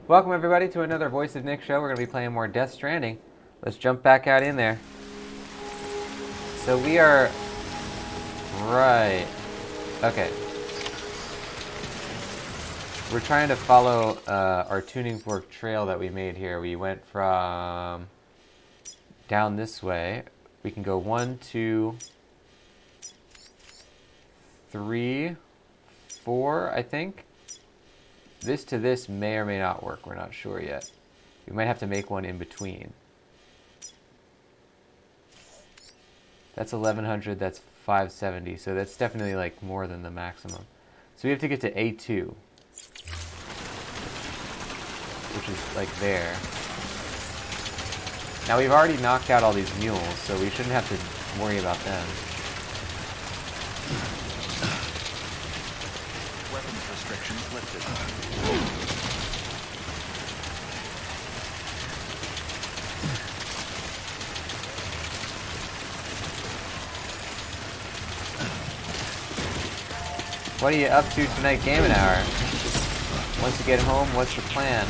Welcome everybody to another Voice of Nick show. We're going to be playing more Death Stranding. Let's jump back out in there. So we are... Right. Okay. We're trying to follow our tuning fork trail that we made here. We went from down this way. We can go 1, 2, 3, 4, I think. This to this may or may not work. We're not sure yet. We might have to make one in between. That's 1100, that's 570, so that's definitely like more than the maximum. So we have to get to A2, which is like there. Now we've already knocked out all these mules, so we shouldn't have to worry about them. Weapons restrictions lifted. What are you up to tonight, gaming hour? Once you get home, what's the plan?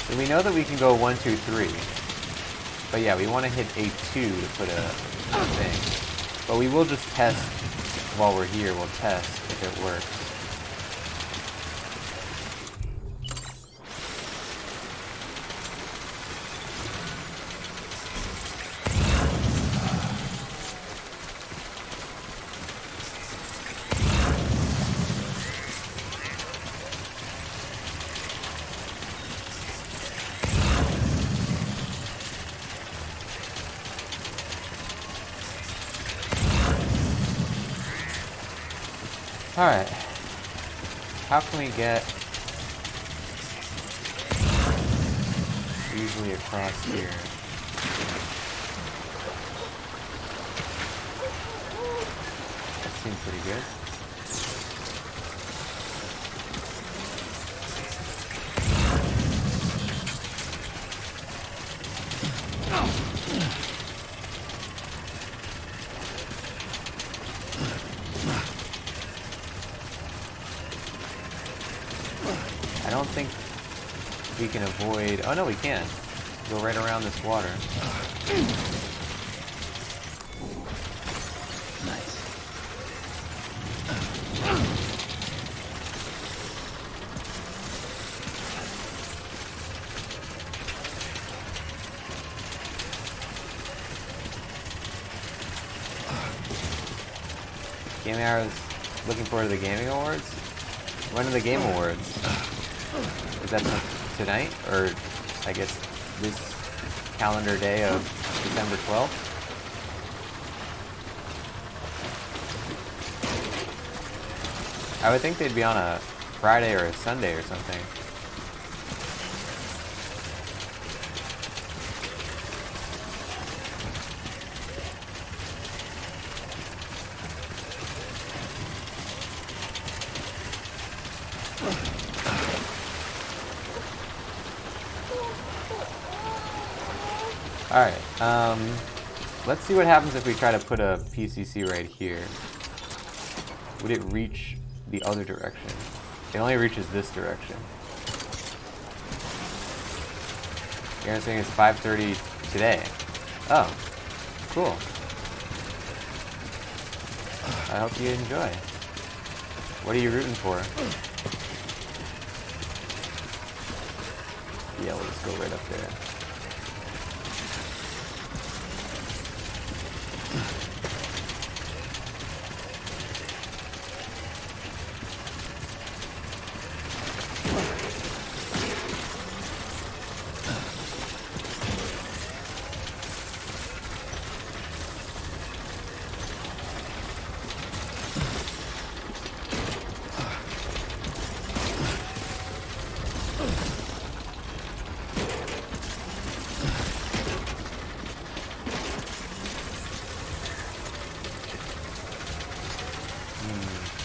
So we know that we can go 1, 2, 3. But yeah, we want to hit A2 to put a thing. But we will just test while we're here. We'll test if it works. Alright. How can we get easily across here? That seems pretty good. I don't think we can avoid... Oh no, we can. Go right around this water. Nice. Gaming Hour is looking forward to the gaming awards? When are the game awards? Is that tonight? Or I guess this calendar day of December 12th? I would think they'd be on a Friday or a Sunday or something. Alright, let's see what happens if we try to put a PCC right here. Would it reach the other direction? It only reaches this direction. You're saying it's 5:30 today. Oh, cool. I hope you enjoy. What are you rooting for? Yeah, we'll just go right up there.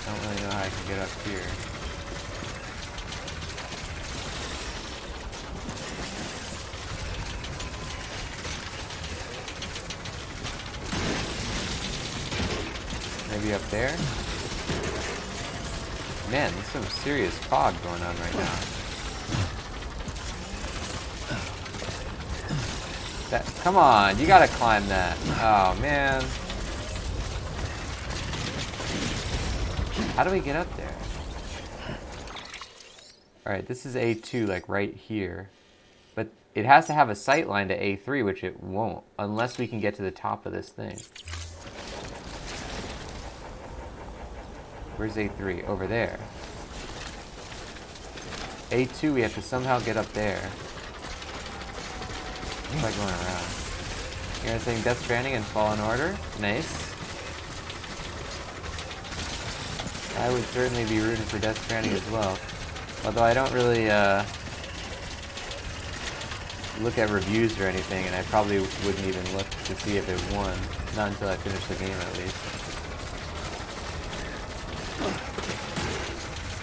don't really know how I can get up here. Maybe up there? Man, there's some serious fog going on right now. Come on, you gotta climb that. Oh, man. How do we get up there? Alright, this is A2, like right here. But it has to have a sight line to A3, which it won't, unless we can get to the top of this thing. Where's A3? Over there. A2, we have to somehow get up there. It's like going around. You're gonna say Death Stranding and Fallen Order? Nice. I would certainly be rooting for Death Stranding as well. Although I don't really look at reviews or anything, and I probably wouldn't even look to see if it won. Not until I finish the game, at least.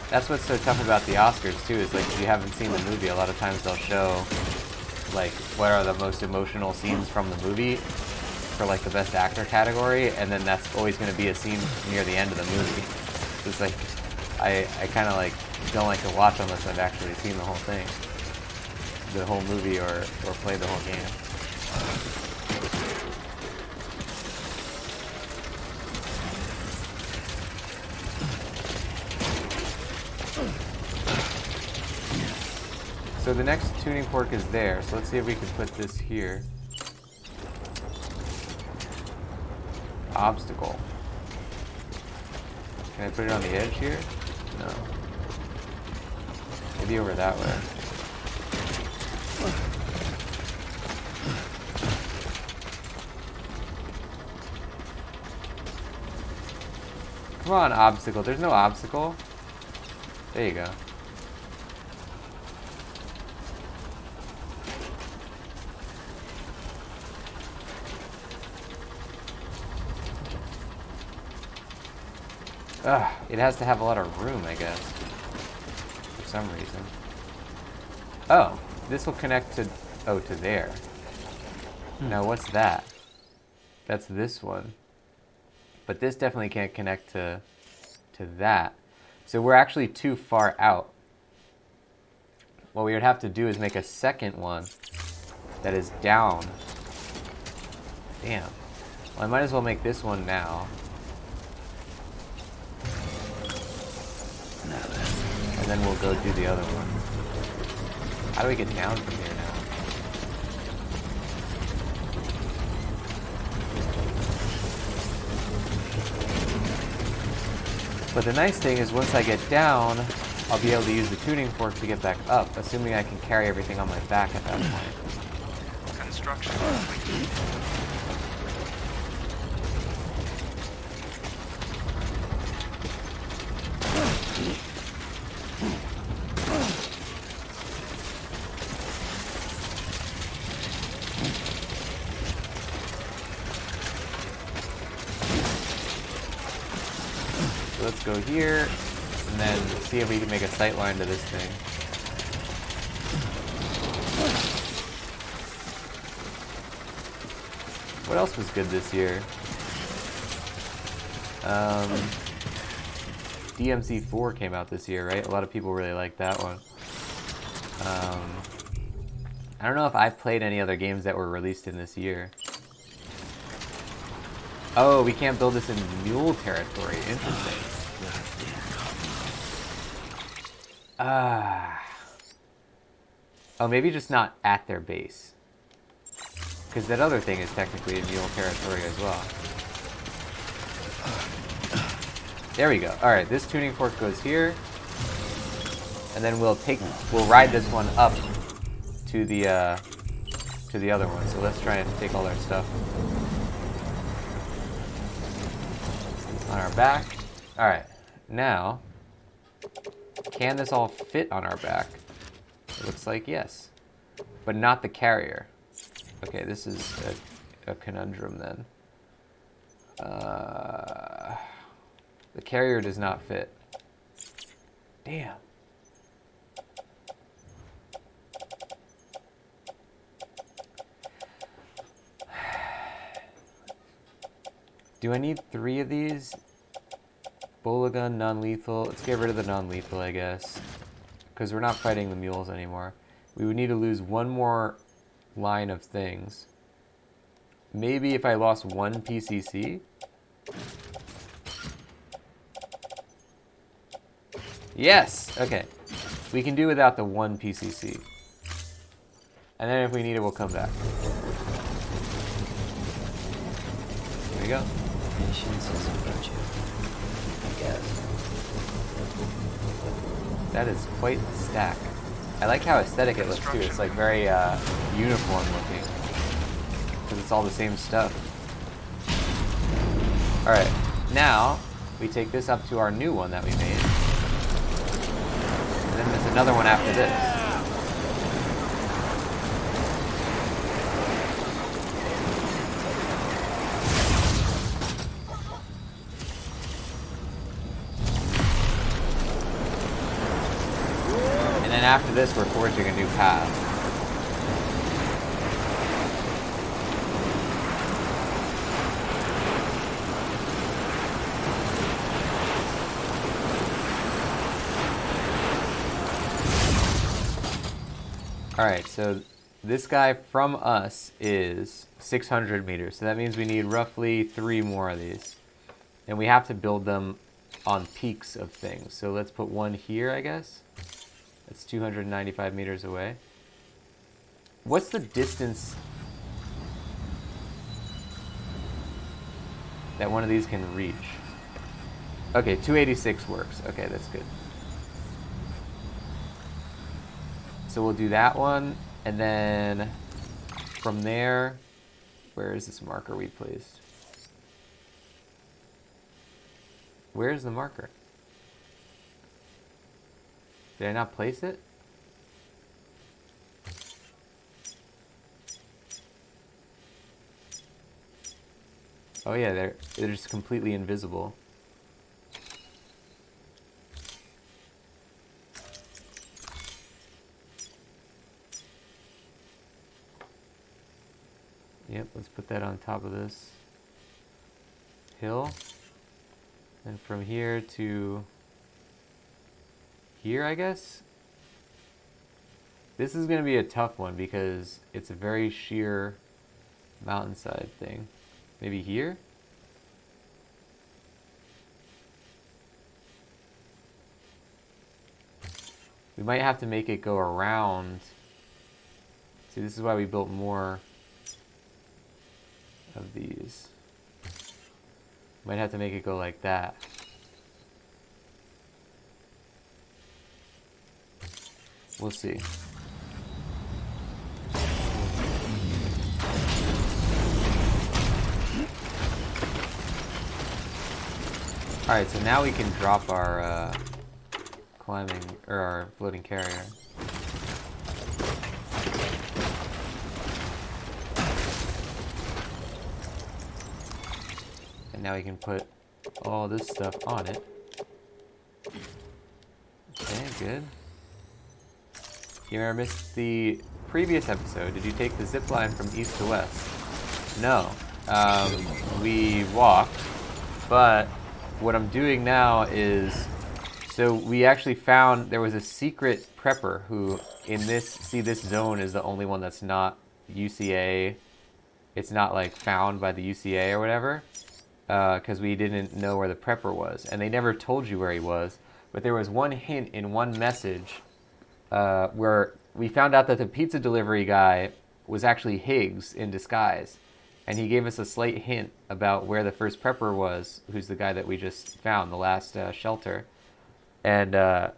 That's what's so tough about the Oscars, too, is like, if you haven't seen the movie, a lot of times they'll show, like, what are the most emotional scenes from the movie for, like, the Best Actor category, and then that's always going to be a scene near the end of the movie. It's like, I kind of, like, don't like to watch unless I've actually seen the whole thing. The whole movie or played the whole game. So the next tuning fork is there, so let's see if we can put this here. Obstacle. Can I put it on the edge here? No. Maybe over that way. Come on, obstacle. There's no obstacle. There you go. Ugh, it has to have a lot of room, I guess. For some reason. Oh, this will connect to... Oh, to there. Now, what's that? That's this one. But this definitely can't connect to that. So we're actually too far out. What we would have to do is make a second one that is down. Damn. Well, I might as well make this one now. And then we'll go do the other one. How do we get down from here now? But the nice thing is once I get down, I'll be able to use the tuning fork to get back up, assuming I can carry everything on my back at that point. Construction. Let's go here, and then see if we can make a sight line to this thing. What else was good this year? DMC4 came out this year, right? A lot of people really liked that one. I don't know if I played any other games that were released in this year. Oh, we can't build this in mule territory. Interesting. Oh, maybe just not at their base. Because that other thing is technically in mule territory as well. There we go. Alright, this tuning fork goes here. And then we'll ride this one up to the other one. So let's try and take all our stuff on our back. Alright, now, can this all fit on our back? It looks like yes, but not the carrier. Okay, this is a conundrum then. The carrier does not fit. Damn. Do I need 3 of these? Bola gun, non-lethal. Let's get rid of the non-lethal, I guess. Because we're not fighting the mules anymore. We would need to lose 1 more line of things. Maybe if I lost 1 PCC? Yes! Okay. We can do without the 1 PCC. And then if we need it, we'll come back. There we go. Patience is a virtue, I guess. That is quite the stack. I like how aesthetic it looks too. It's like very uniform looking. Because it's all the same stuff. Alright, now we take this up to our new one that we made. And then there's another one after this. And then after this, we're forging a new path. Alright, so this guy from us is 600 meters. So that means we need roughly 3 more of these. And we have to build them on peaks of things. So let's put one here, I guess. That's 295 meters away. What's the distance that one of these can reach? Okay, 286 works. Okay, that's good. So we'll do that one, and then from there, where is this marker we placed? Where's the marker? Did I not place it? Oh yeah, they're just completely invisible. Yep, let's put that on top of this hill. And from here to here, I guess? This is going to be a tough one because it's a very sheer mountainside thing. Maybe here? We might have to make it go around. See, this is why we built more of these. Might have to make it go like that. We'll see. Alright, so now we can drop our climbing, or our floating carrier. And now we can put all this stuff on it. Okay, good. You remember missed the previous episode. Did you take the zip line from east to west? No. We walked, but what I'm doing now is, so we actually found there was a secret prepper who in this, see this zone is the only one that's not UCA. It's not like found by the UCA or whatever, because we didn't know where the prepper was. And they never told you where he was, but there was one hint in one message where we found out that the pizza delivery guy was actually Higgs in disguise. And he gave us a slight hint about where the first prepper was, who's the guy that we just found, the last shelter. And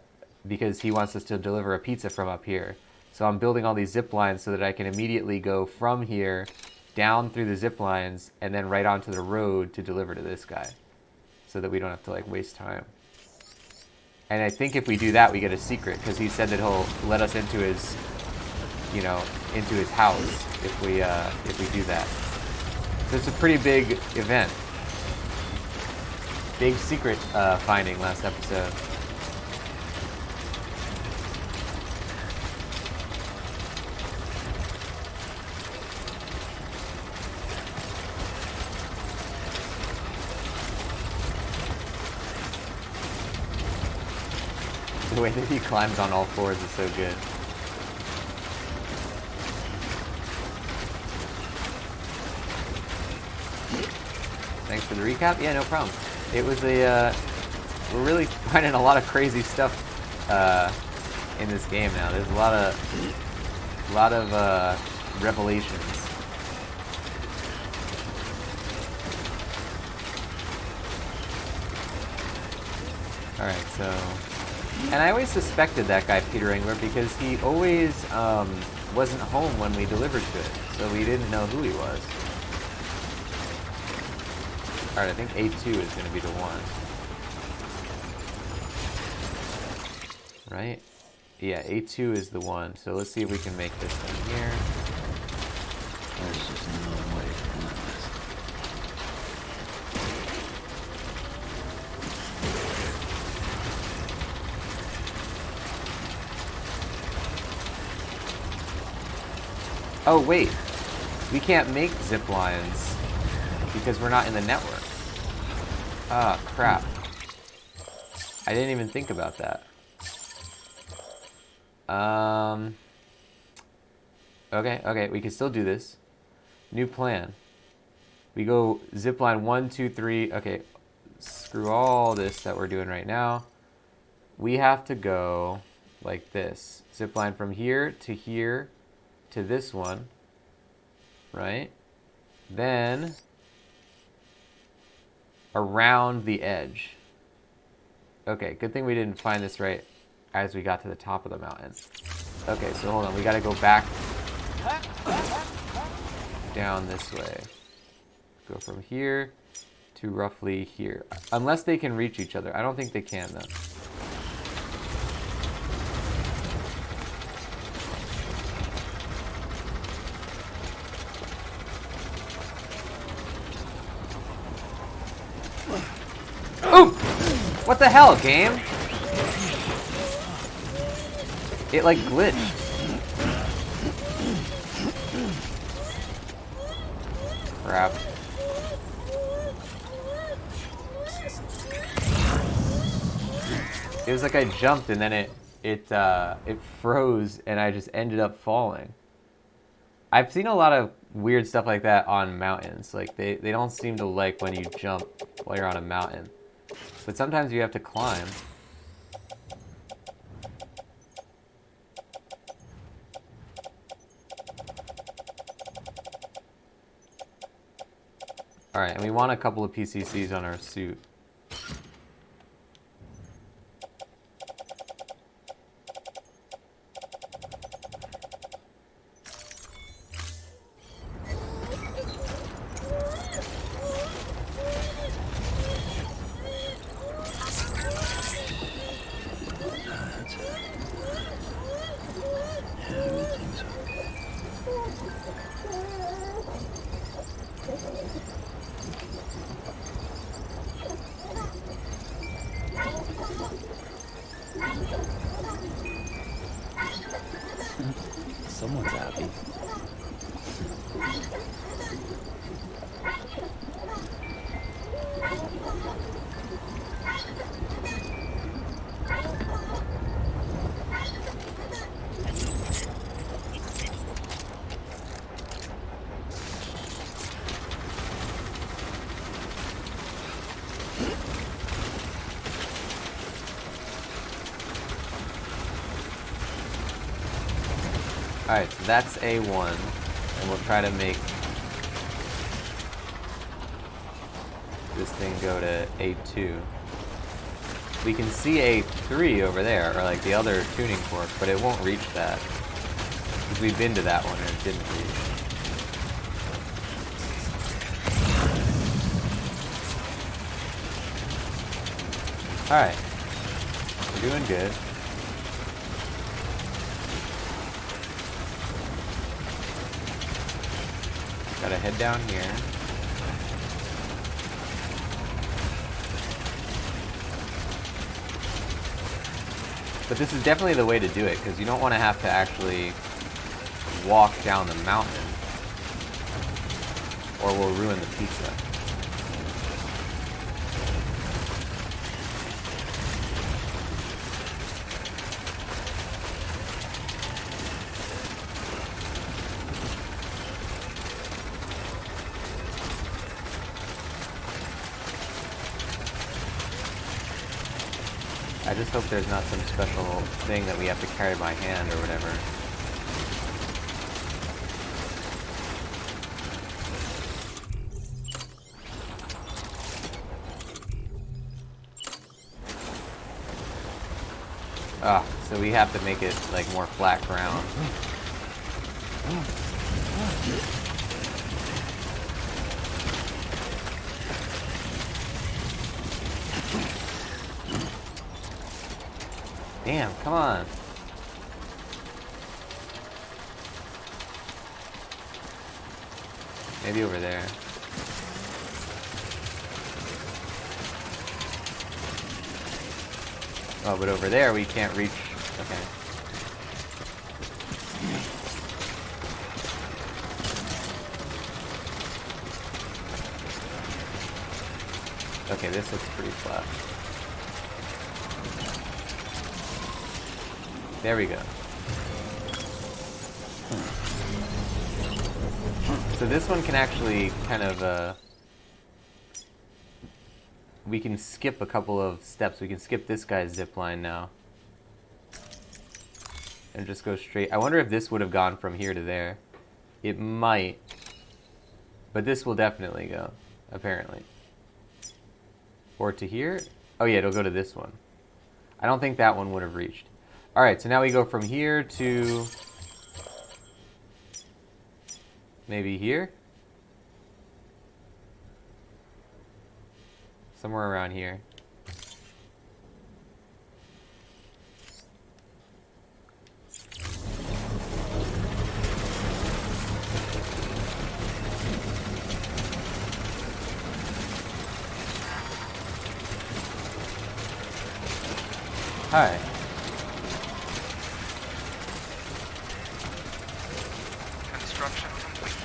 because he wants us to deliver a pizza from up here. So I'm building all these zip lines so that I can immediately go from here down through the zip lines and then right onto the road to deliver to this guy. So that we don't have to like waste time. And I think if we do that, we get a secret, because he said that he'll let us into his, you know, into his house if we do that. So it's a pretty big event. big secret finding last episode. The way that he climbs on all fours is so good. Thanks for the recap. Yeah, no problem. It was a, we're really finding a lot of crazy stuff in this game now. There's a lot of revelations. Alright, so... And I always suspected that guy, Peter Engler, because he always wasn't home when we delivered to it. So we didn't know who he was. Alright, I think A2 is going to be the one. Right? Yeah, A2 is the one. So let's see if we can make this thing here. There's just no way to do this. Oh, wait. We can't make zip lines because we're not in the network. Ah, crap. I didn't even think about that. Okay, we can still do this. New plan. We go zipline 1, 2, 3. Okay, screw all this that we're doing right now. We have to go like this. Zipline from here to this one, right? Then around the edge. Okay, good thing we didn't find this right as we got to the top of the mountain. Okay, so hold on, we gotta go back down this way. Go from here to roughly here. Unless they can reach each other. I don't think they can though. Ooh! What the hell, game? It like glitched. Crap. It was like I jumped and then it froze and I just ended up falling. I've seen a lot of weird stuff like that on mountains. Like they don't seem to like when you jump while you're on a mountain. But sometimes you have to climb. Alright, and we want a couple of PCCs on our suit. Someone's happy. Alright, so that's A1, and we'll try to make this thing go to A2. We can see A3 over there, or like the other tuning fork, but it won't reach that. Because we've been to that one and it didn't reach. Alright, we're doing good. Gotta head down here. But this is definitely the way to do it, because you don't want to have to actually walk down the mountain, or we'll ruin the pizza. I just hope there's not some special thing that we have to carry by hand or whatever. Ah, so we have to make it like more flat ground. Damn, come on. Maybe over there. Oh, but over there we can't reach. Okay. Okay, this looks pretty flat. There we go. So this one can actually kind of, we can skip a couple of steps. We can skip this guy's zip line now. And just go straight. I wonder if this would have gone from here to there. It might. But this will definitely go, apparently. Or to here? Oh yeah, it'll go to this one. I don't think that one would have reached. Alright, so now we go from here to maybe here? Somewhere around here. Hi. Construction complete.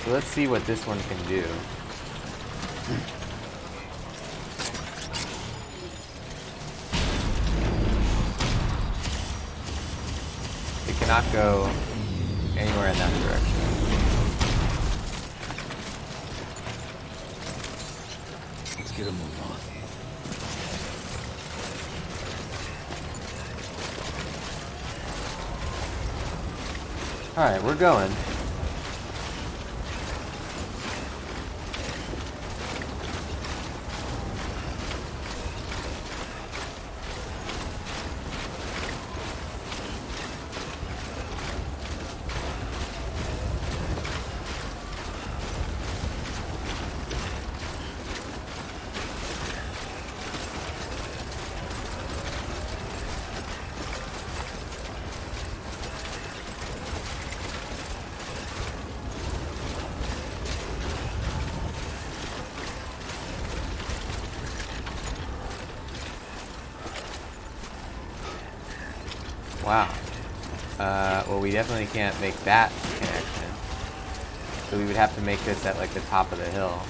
So let's see what this one can do. It cannot go anywhere in that direction. Let's get a move on. Alright, we're going. Wow. Well, we definitely can't make that connection. So we would have to make this at like the top of the hill.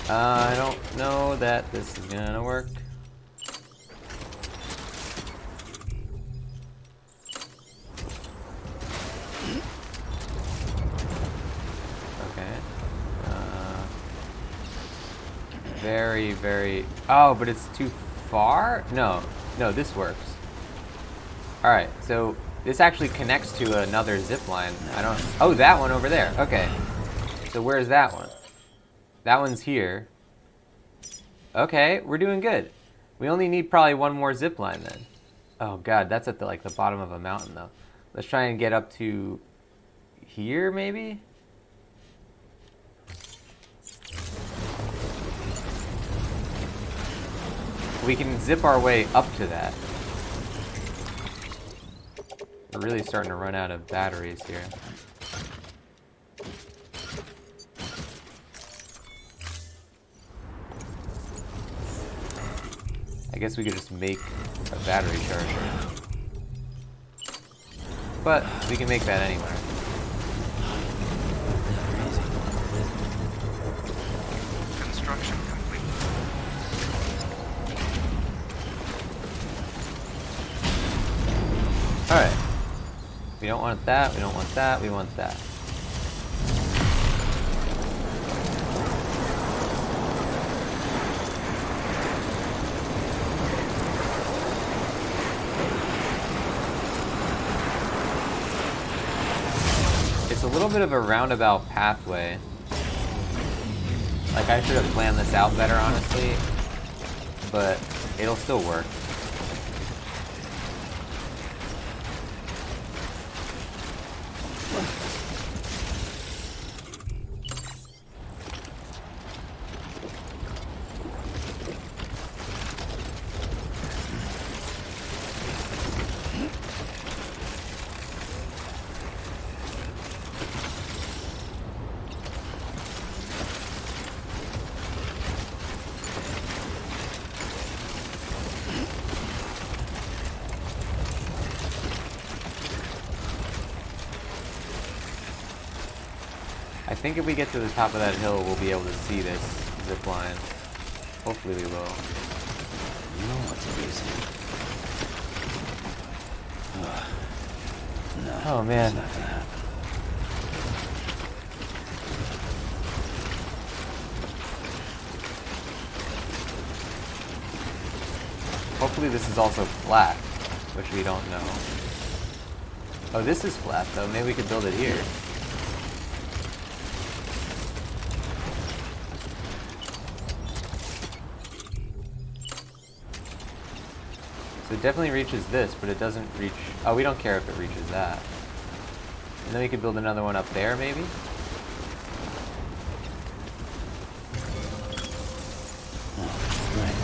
I don't know that this is gonna work. Very, very... Oh, but it's too far? No. No, this works. Alright, so this actually connects to another zip line. I don't... Oh, that one over there. Okay. So where's that one? That one's here. Okay, we're doing good. We only need probably one more zip line then. Oh god, that's at the like the bottom of a mountain though. Let's try and get up to here maybe? We can zip our way up to that. We're really starting to run out of batteries here. I guess we could just make a battery charger. But we can make that anywhere. Construction complete. Alright. We don't want that, we don't want that, we want that. It's a little bit of a roundabout pathway. Like, I should have planned this out better, honestly. But it'll still work. I think if we get to the top of that hill, we'll be able to see this zip line. Hopefully we will. You know what's easy. No. Oh man. It's not gonna happen. Hopefully this is also flat, which we don't know. Oh, this is flat though. Maybe we could build it here. So it definitely reaches this, but it doesn't reach... Oh, we don't care if it reaches that. And then we could build another one up there, maybe? Oh, right.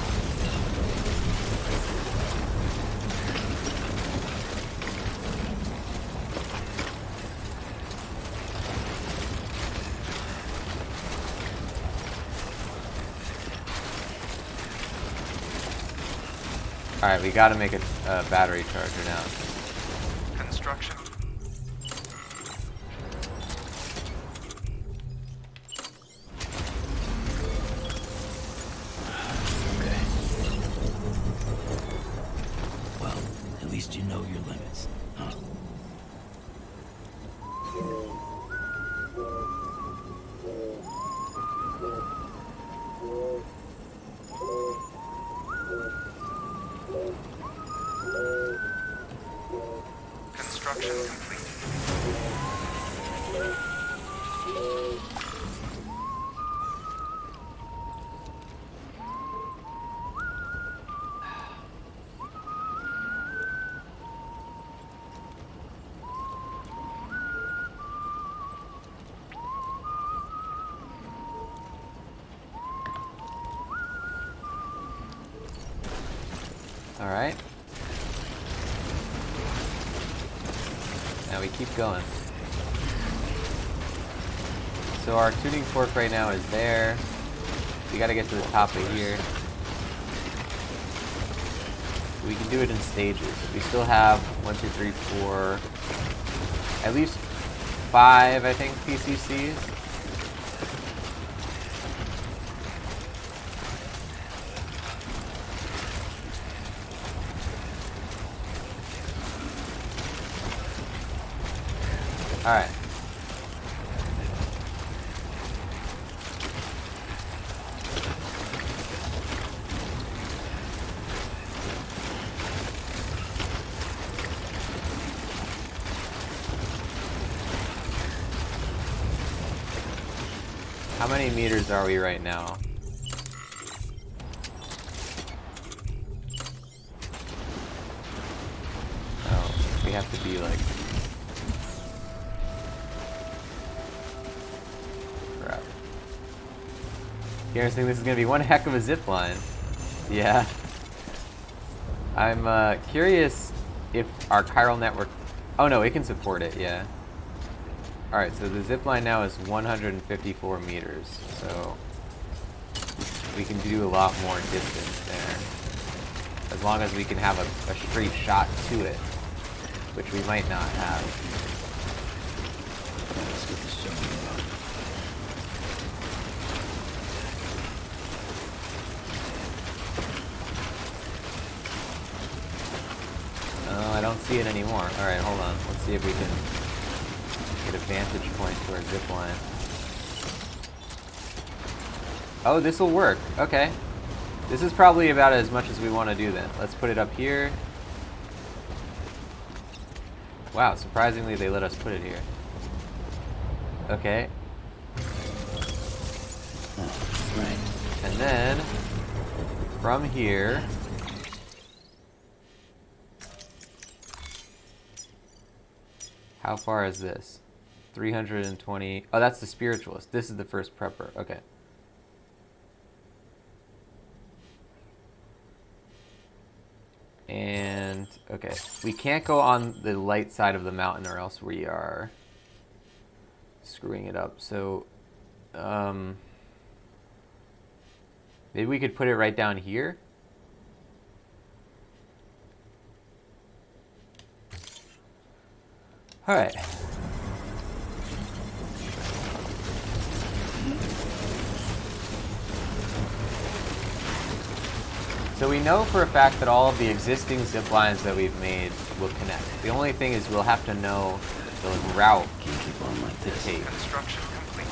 Alright, we gotta make a battery charger now. Construction. Okay. Well, at least you know your limits, huh? Construction complete. Alright. Now we keep going. So our tuning fork right now is there. We gotta get to the top of here. We can do it in stages. We still have 1, 2, 3, 4, at least 5, I think, PCCs. Alright. How many meters are we right now? have to be like... Crap. Garrett's thinking this is gonna be one heck of a zip line. Yeah. I'm curious if our chiral network... Oh no, it can support it, yeah. Alright, so the zip line now is 154 meters, so we can do a lot more distance there. As long as we can have a straight shot to it, which we might not have. Let's get this show going. Oh, I don't see it anymore. Alright, hold on. Let's see if we can get a vantage point to our zip line. Oh, this will work. Okay. This is probably about as much as we want to do then. Let's put it up here. Wow, surprisingly they let us put it here. Okay. Right. And then, from here... How far is this? 320... Oh, that's the spiritualist. This is the first prepper. Okay. And, okay. We can't go on the light side of the mountain or else we are screwing it up. So, maybe we could put it right down here? Alright. So we know for a fact that all of the existing zip lines that we've made will connect. The only thing is we'll have to know the route Can't keep on like to this. take. Construction complete.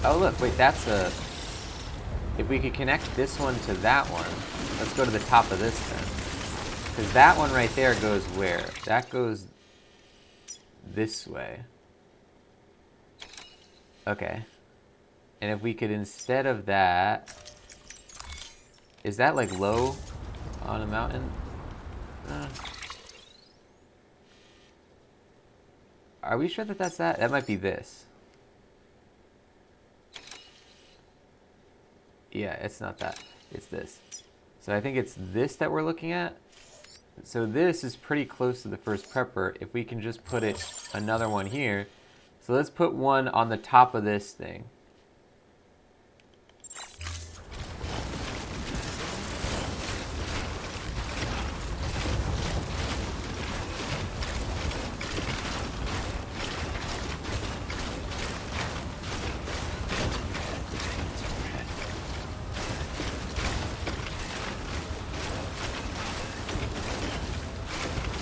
Oh look, wait, that's a... If we could connect this one to that one, let's go to the top of this then. Because that one right there goes where? That goes this way. Okay. And if we could, instead of that... Is that like low on a mountain? Are we sure that that's that? That might be this. Yeah, it's not that. It's this. So I think it's this that we're looking at. So this is pretty close to the first prepper. If we can just put it another one here. So let's put one on the top of this thing.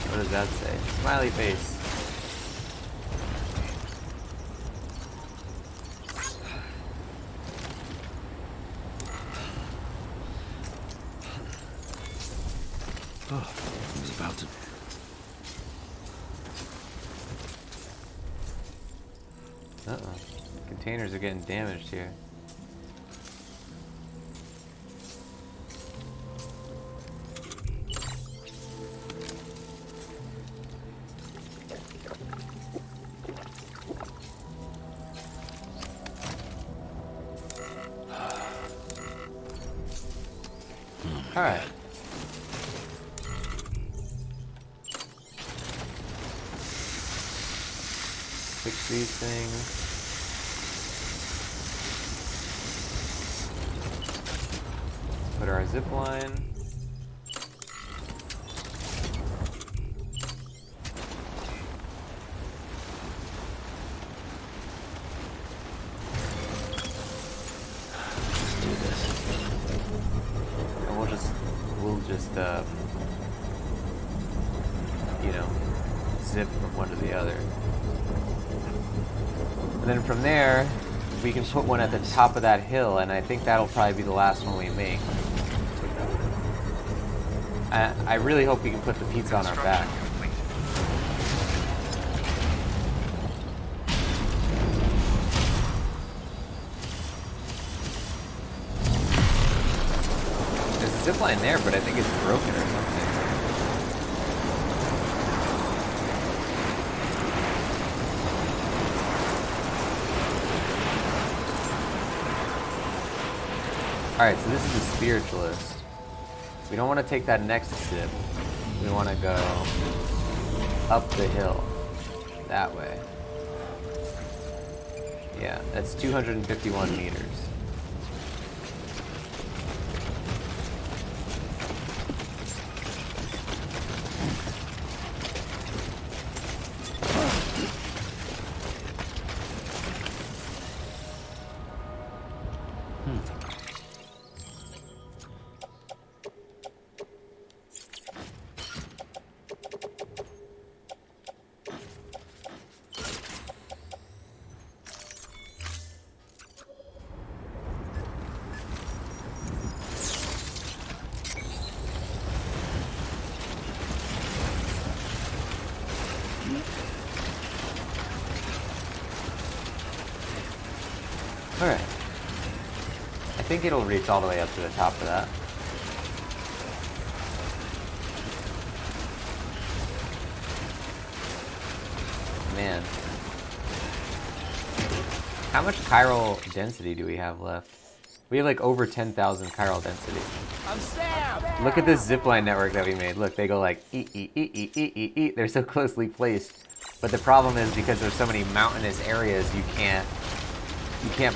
What does that say? Smiley face. Oh, I was about to. Uh-oh. Containers are getting damaged here. All right. Fix these things. Put our zip line. Let's do this. And we'll just you know, zip from one to the other. And then from there, we can put one at the top of that hill, and I think that'll probably be the last one we make. I really hope we can put the pizza on our back. Construction complete. zipline there, but I think it's broken or something. Alright, so this is the spiritualist. We don't want to take that next zip. We want to go up the hill. That way. Yeah, that's 251 meters. Alright. I think it'll reach all the way up to the top of that. Man. How much chiral density do we have left? We have like over 10,000 chiral density. I'm Sam! Look at this zipline network that we made. Look, they go like ee. They're so closely placed. But the problem is because there's so many mountainous areas, you can't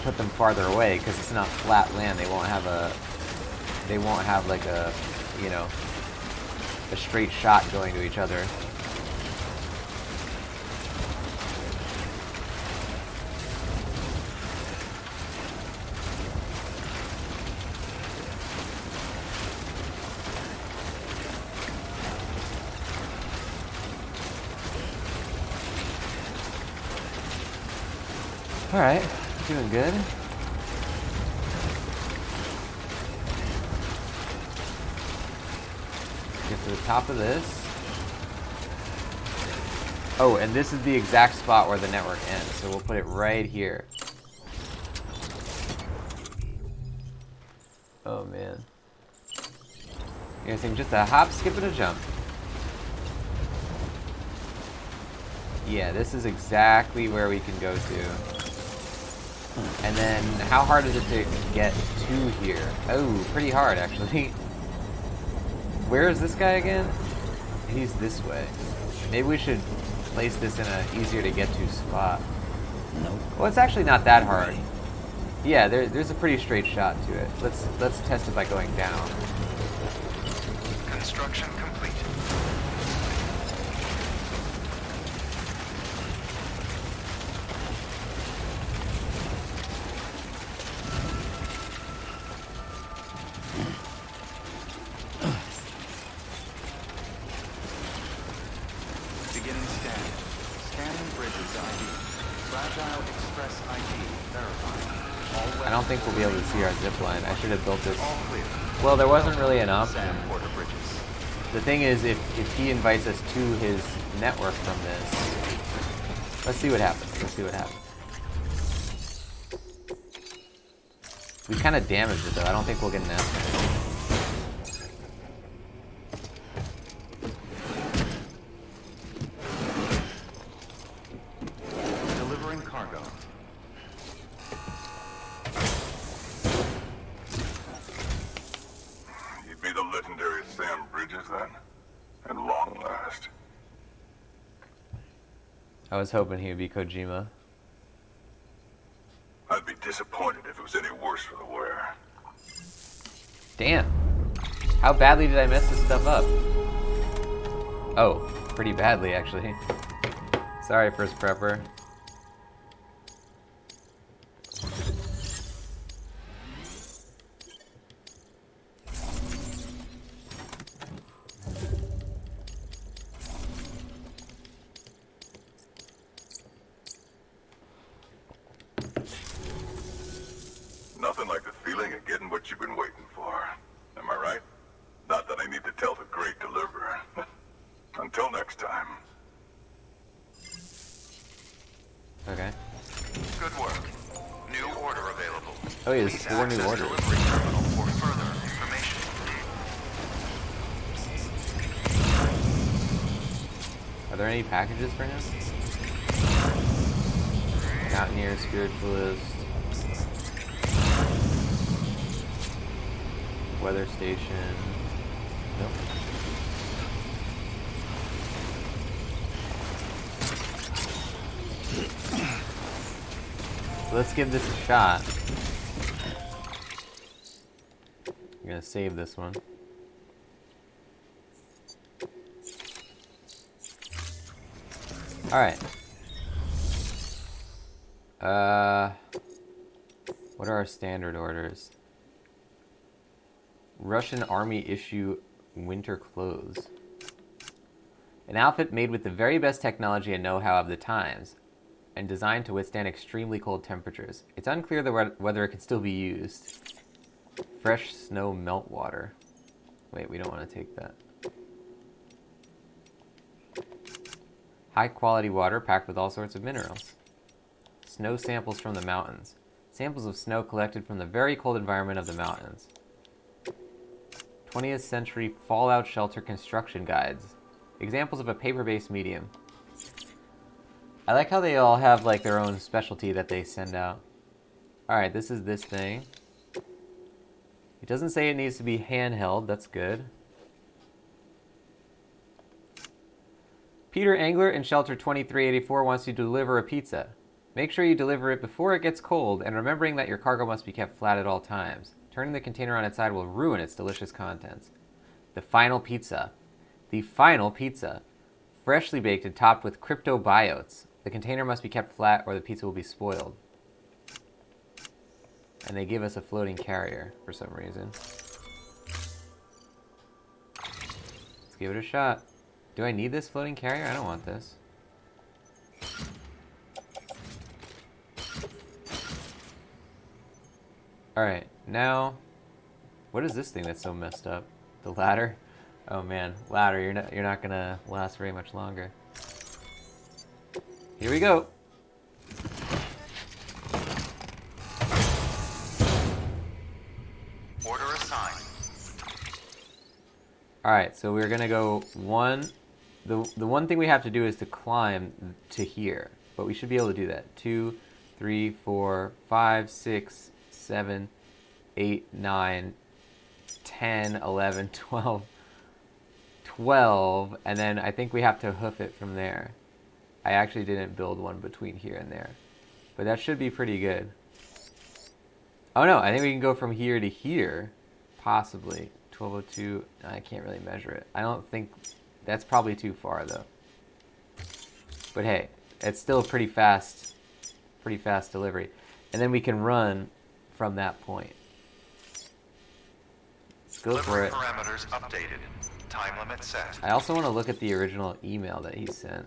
put them farther away because it's not flat land. They won't have like a, you know, a straight shot going to each other. All right, doing good. Get to the top of this. Oh, and this is the exact spot where the network ends, so we'll put it right here. Oh man. You're saying just a hop, skip, and a jump. Yeah, this is exactly where we can go to. And then, how hard is it to get to here? Oh, pretty hard, actually. Where is this guy again? He's this way. Maybe we should place this in a easier to get to spot. Nope. Well, it's actually not that hard. Yeah, there's a pretty straight shot to it. Let's test it by going down. Construction complete. Beginning scan. Scanning bridges ID. Fragile Express ID verified. I don't think we'll be able to see our zip line. I should have built this. All clear. Well, there wasn't really an option. Sand border bridges. The thing is, if he invites us to his network from this, let's see what happens. Let's see what happens. We kind of damaged it though. I don't think we'll get an estimate. Delivering cargo. You'd be the legendary Sam Bridges then? At long last. I was hoping he would be Kojima. I'd be disappointed if it was any worse for the wear. Damn. How badly did I mess this stuff up? Oh, pretty badly actually. Sorry, first prepper. Nothing like the feeling of getting what you've been waiting for. Am I right? Not that I need to tell the great deliverer. Until next time. Okay. Good work. New order available. Oh, yeah, there's Please 4 new access orders. delivery terminal for further information. there any packages for him? Mountaineer, Spiritualist, Weather Station. Nope. So let's give this a shot. I'm gonna save this one. Alright. What are our standard orders? Russian army issue winter clothes. An outfit made with the very best technology and know-how of the times, and designed to withstand extremely cold temperatures. It's unclear whether it can still be used. Fresh snow meltwater. Wait, we don't want to take that. High quality water packed with all sorts of minerals. Snow samples from the mountains. Samples of snow collected from the very cold environment of the mountains. 20th century fallout shelter construction guides. Examples of a paper-based medium. I like how they all have like their own specialty that they send out. Alright, this is this thing. It doesn't say it needs to be handheld, that's good. Peter Angler in Shelter 2384 wants you to deliver a pizza. Make sure you deliver it before it gets cold, and remembering that your cargo must be kept flat at all times. Turning the container on its side will ruin its delicious contents. The final pizza. The final pizza. Freshly baked and topped with cryptobiotes. The container must be kept flat or the pizza will be spoiled. And they give us a floating carrier for some reason. Let's give it a shot. Do I need this floating carrier? I don't want this. Alright, now... What is this thing that's so messed up? The ladder? Oh man, ladder, you're not gonna last very much longer. Here we go! Order assigned. Alright, so we're gonna go one... The one thing we have to do is to climb to here. But we should be able to do that. 2, 3, 4, 5, 6, 7, 8, 9, 10, 11, 12, 12, and then I think we have to hoof it from there. I actually didn't build one between here and there, but that should be pretty good. Oh no, I think we can go from here to here, possibly. 1202, I can't really measure it. I don't think, that's probably too far though. But hey, it's still a pretty fast delivery. And then we can run from that point. Go for it. Parameters updated. Time limit set. I also want to look at the original email that he sent.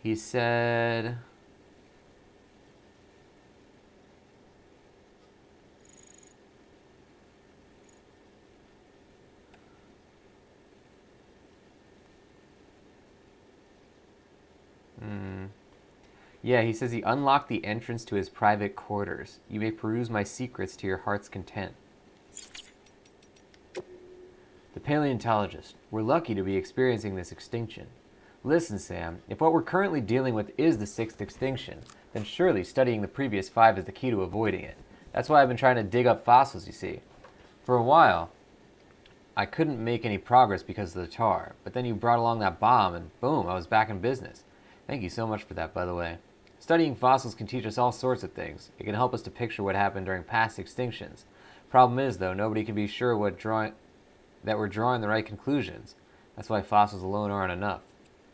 He said... Yeah, he says he unlocked the entrance to his private quarters. You may peruse my secrets to your heart's content. The paleontologist. We're lucky to be experiencing this extinction. Listen, Sam, if what we're currently dealing with is the 6th extinction, then surely studying the previous 5 is the key to avoiding it. That's why I've been trying to dig up fossils, you see. For a while, I couldn't make any progress because of the tar, but then you brought along that bomb and boom, I was back in business. Thank you so much for that, by the way. Studying fossils can teach us all sorts of things. It can help us to picture what happened during past extinctions. Problem is, though, nobody can be sure that we're drawing the right conclusions. That's why fossils alone aren't enough.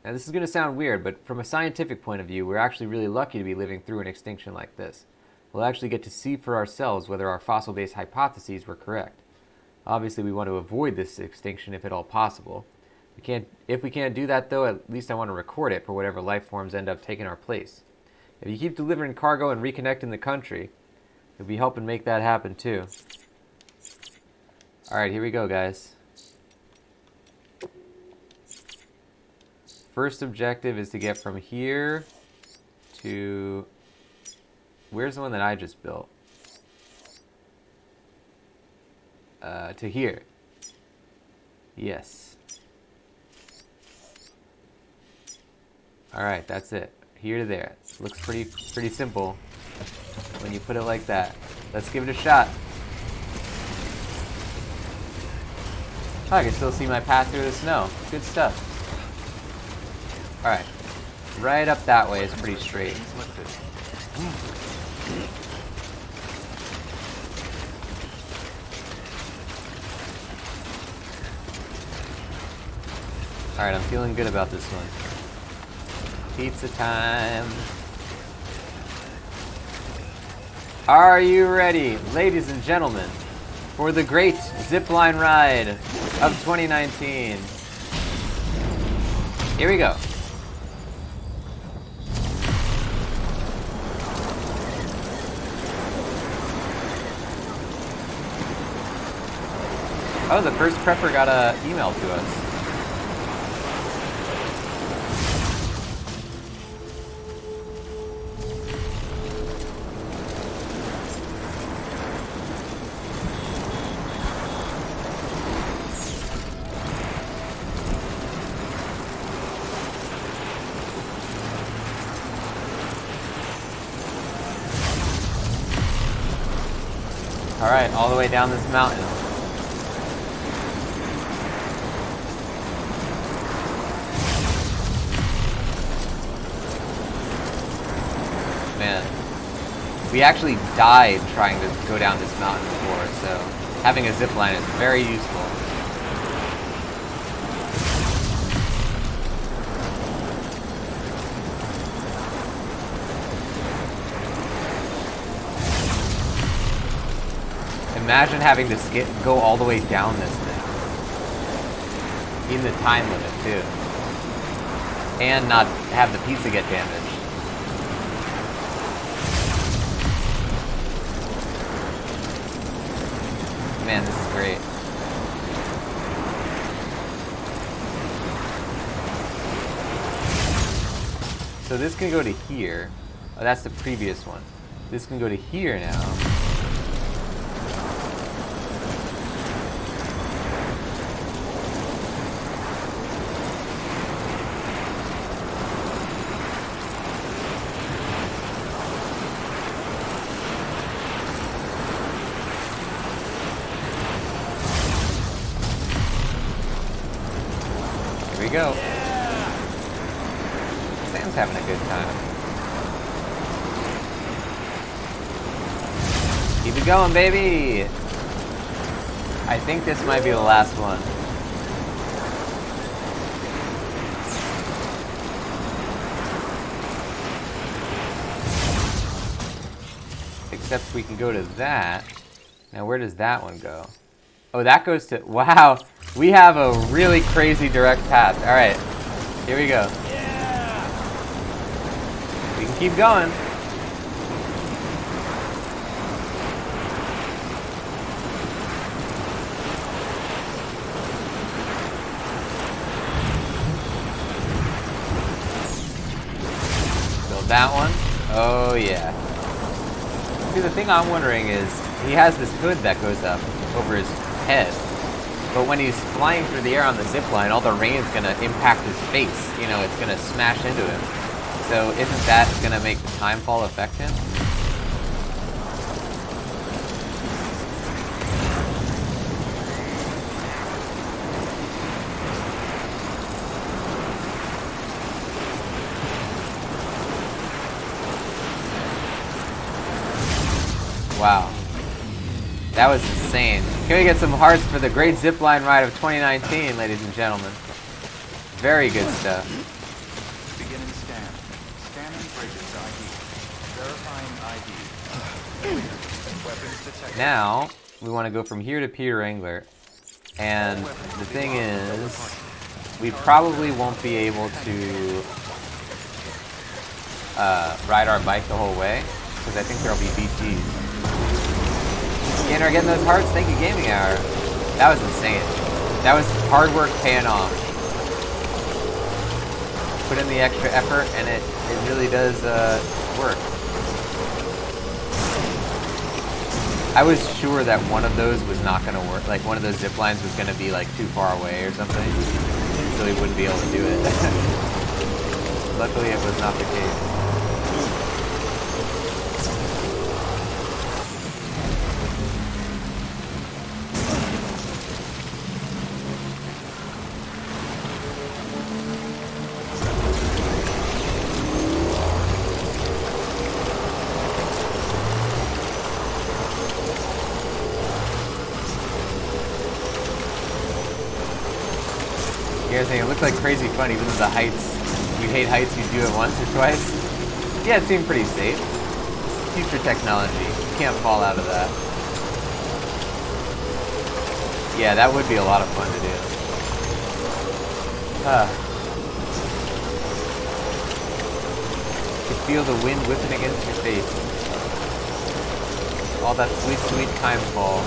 Now, this is going to sound weird, but from a scientific point of view, we're actually really lucky to be living through an extinction like this. We'll actually get to see for ourselves whether our fossil-based hypotheses were correct. Obviously, we want to avoid this extinction if at all possible. If we can't do that, though, at least I want to record it for whatever life forms end up taking our place. If you keep delivering cargo and reconnecting the country, you'll be helping make that happen, too. Alright, here we go, guys. First objective is to get from here to... Where's the one that I just built? To here. Yes. Alright, that's it. Here to there. Looks pretty simple when you put it like that. Let's give it a shot. Oh, I can still see my path through the snow. Good stuff. Alright. Right up that way is pretty straight. Alright, I'm feeling good about this one. Pizza time. Are you ready, ladies and gentlemen, for the great zipline ride of 2019? Here we go. Oh, the first prepper got a email to us. Alright, all the way down this mountain. Man, we actually died trying to go down this mountain before, so having a zip line is very useful. Imagine having to go all the way down this thing. In the time limit, too. And not have the pizza get damaged. Man, this is great. So this can go to here. Oh, that's the previous one. This can go to here now. Here we go. Sam's having a good time. Keep it going, baby! I think this might be the last one. Except we can go to that. Now where does that one go? Oh, that goes to... Wow! We have a really crazy direct path. Alright. Here we go. Yeah! We can keep going. Build that one. Oh, yeah. See, the thing I'm wondering is, he has this hood that goes up over his head. But when he's flying through the air on the zipline, all the rain's gonna impact his face. You know, it's gonna smash into him. So isn't that gonna make the time fall affect him? Wow. That was insane. Can we get some hearts for the great zipline ride of 2019, ladies and gentlemen? Very good stuff. Beginning scan. Scanning bridges ID. Verifying ID. Weapons detected. Now, we want to go from here to Peter Wrangler. And the thing is, we probably won't be able to ride our bike the whole way, because I think there'll be BTs. Gainer getting those hearts, thank you Gaming Hour. That was insane. That was hard work paying off. Put in the extra effort and it really does work. I was sure that one of those was not going to work, like one of those zip lines was going to be like too far away or something, so we wouldn't be able to do it. Luckily, it was not the case. You guys think it looked like crazy fun, even though the heights, you hate heights, you do it once or twice? Yeah, it seemed pretty safe. It's future technology. You can't fall out of that. Yeah, that would be a lot of fun to do. You can feel the wind whipping against your face. All that sweet, sweet time fall.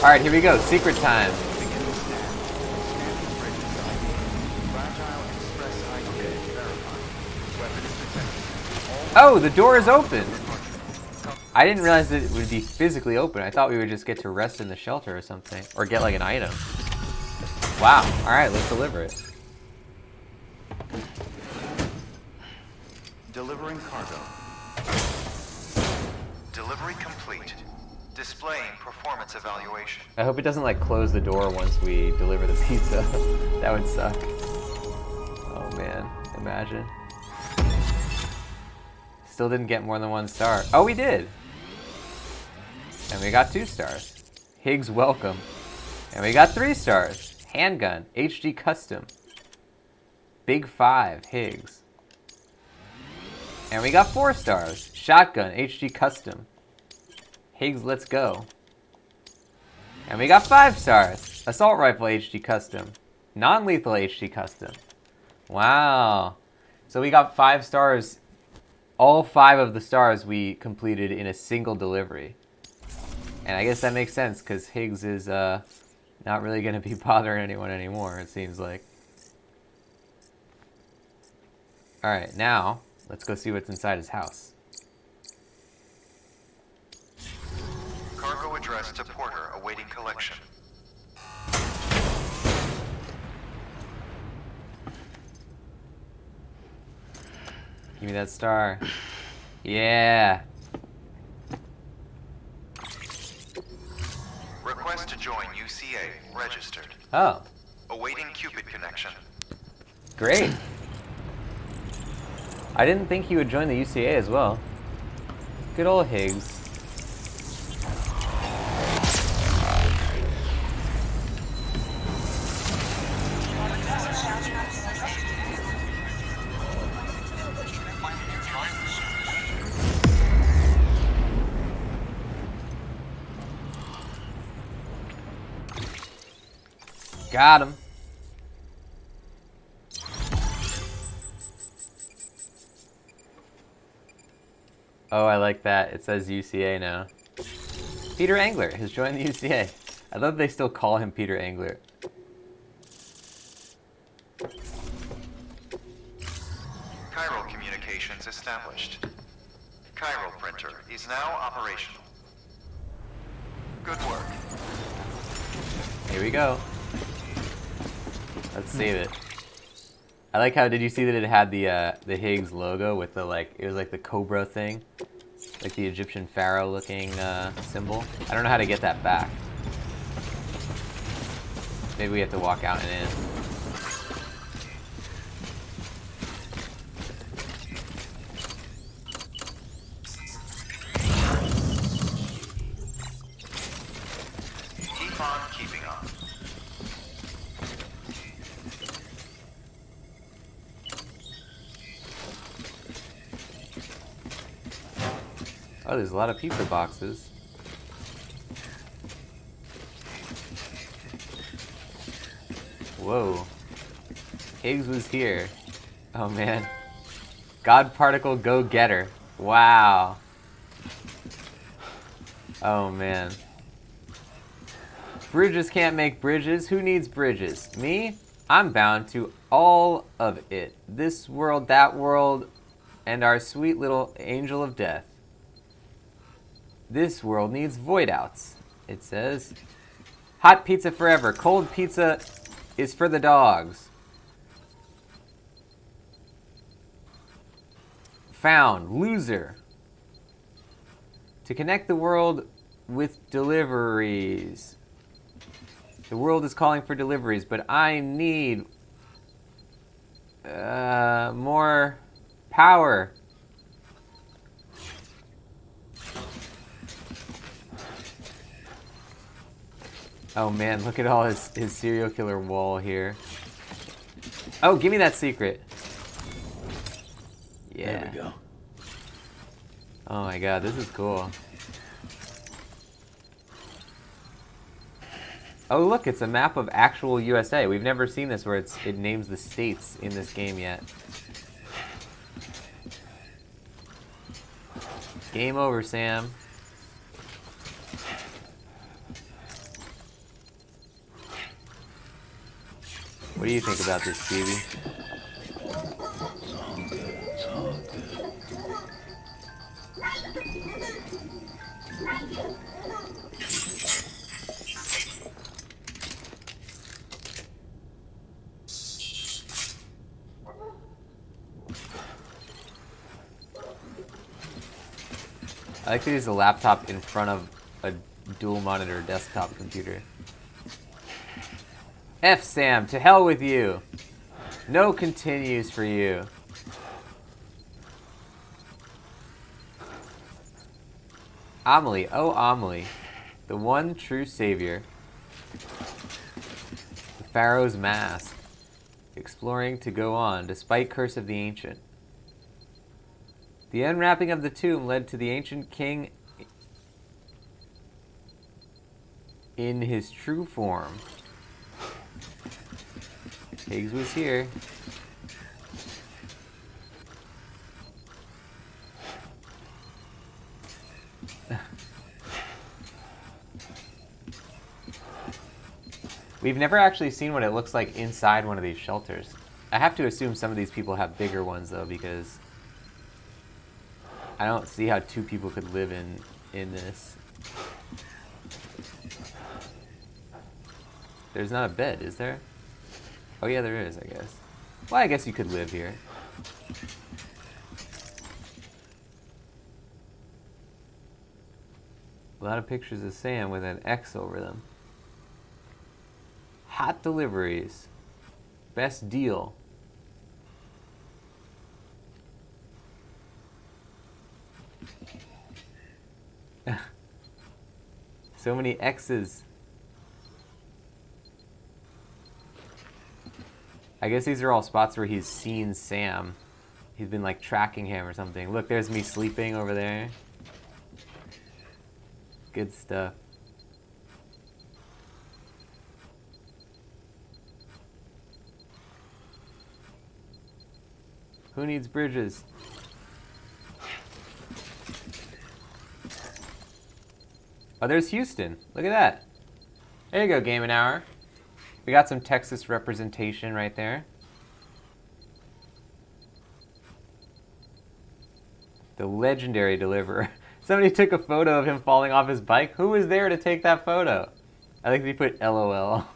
Alright, here we go. Secret time. Oh, the door is open! I didn't realize that it would be physically open. I thought we would just get to rest in the shelter or something. Or get like an item. Wow. Alright, let's deliver it. Delivering cargo. Delivery complete. Displaying performance evaluation. I hope it doesn't like close the door once we deliver the pizza. That would suck. Oh man, imagine. Still didn't get more than 1 star. Oh, we did! And we got 2 stars. Higgs welcome. And we got 3 stars. Handgun, HD custom. Big 5, Higgs. And we got 4 stars. Shotgun, HD custom. Higgs, let's go. And we got 5 stars. Assault rifle, HD custom. Non-lethal HD custom. Wow. So we got 5 stars. All 5 of the stars we completed in a single delivery. And I guess that makes sense, because Higgs is not really going to be bothering anyone anymore, it seems like. Alright, now, let's go see what's inside his house. Cargo addressed to Porter awaiting collection. Give me that star. Yeah. Request to join UCA. Registered. Oh, Awaiting Cupid connection. great. I didn't think he would join the UCA as well. Good old Higgs. Got him. Oh, I like that. It says UCA now. Peter Angler has joined the UCA. I love they still call him Peter Angler. Chiral communications established. Chiral printer is now operational. Good work. Here we go. Let's save it. I like how, did you see that it had the Higgs logo with the like, it was like the cobra thing? Like the Egyptian pharaoh looking symbol. I don't know how to get that back. Maybe we have to walk out and in. Keep on keeping on. Oh, there's a lot of pizza boxes. Whoa. Higgs was here. Oh man. God particle go getter. Wow. Oh man. Bridges can't make bridges. Who needs bridges? Me? I'm bound to all of it. This world, that world, and our sweet little angel of death. This world needs void outs, it says. Hot pizza forever. Cold pizza is for the dogs. Found. Loser. To connect the world with deliveries. The world is calling for deliveries, but I need more power. Oh man, look at all his serial killer wall here. Oh, give me that secret. Yeah. There we go. Oh my god, this is cool. Oh look, it's a map of actual USA. We've never seen this where it names the states in this game yet. Game over, Sam. What do you think about this, Stevie? It's all good. It's all good. I like to use a laptop in front of a dual monitor desktop computer. F Sam, to hell with you. No continues for you. Amelie, oh Amelie, the one true savior. The Pharaoh's mask. Exploring to go on, despite curse of the ancient. The unwrapping of the tomb led to the ancient king in his true form. Higgs was here. We've never actually seen what it looks like inside one of these shelters. I have to assume some of these people have bigger ones though, because I don't see how two people could live in this. There's not a bed, is there? Oh yeah, there is, I guess. Well, I guess you could live here. A lot of pictures of Sam with an X over them. Hot deliveries. Best deal. So many X's. I guess these are all spots where he's seen Sam. He's been like tracking him or something. Look, there's me sleeping over there. Good stuff. Who needs bridges? Oh, there's Houston. Look at that. There you go, Game & Hour. We got some Texas representation right there. The legendary deliverer. Somebody took a photo of him falling off his bike. Who was there to take that photo? I think they put LOL.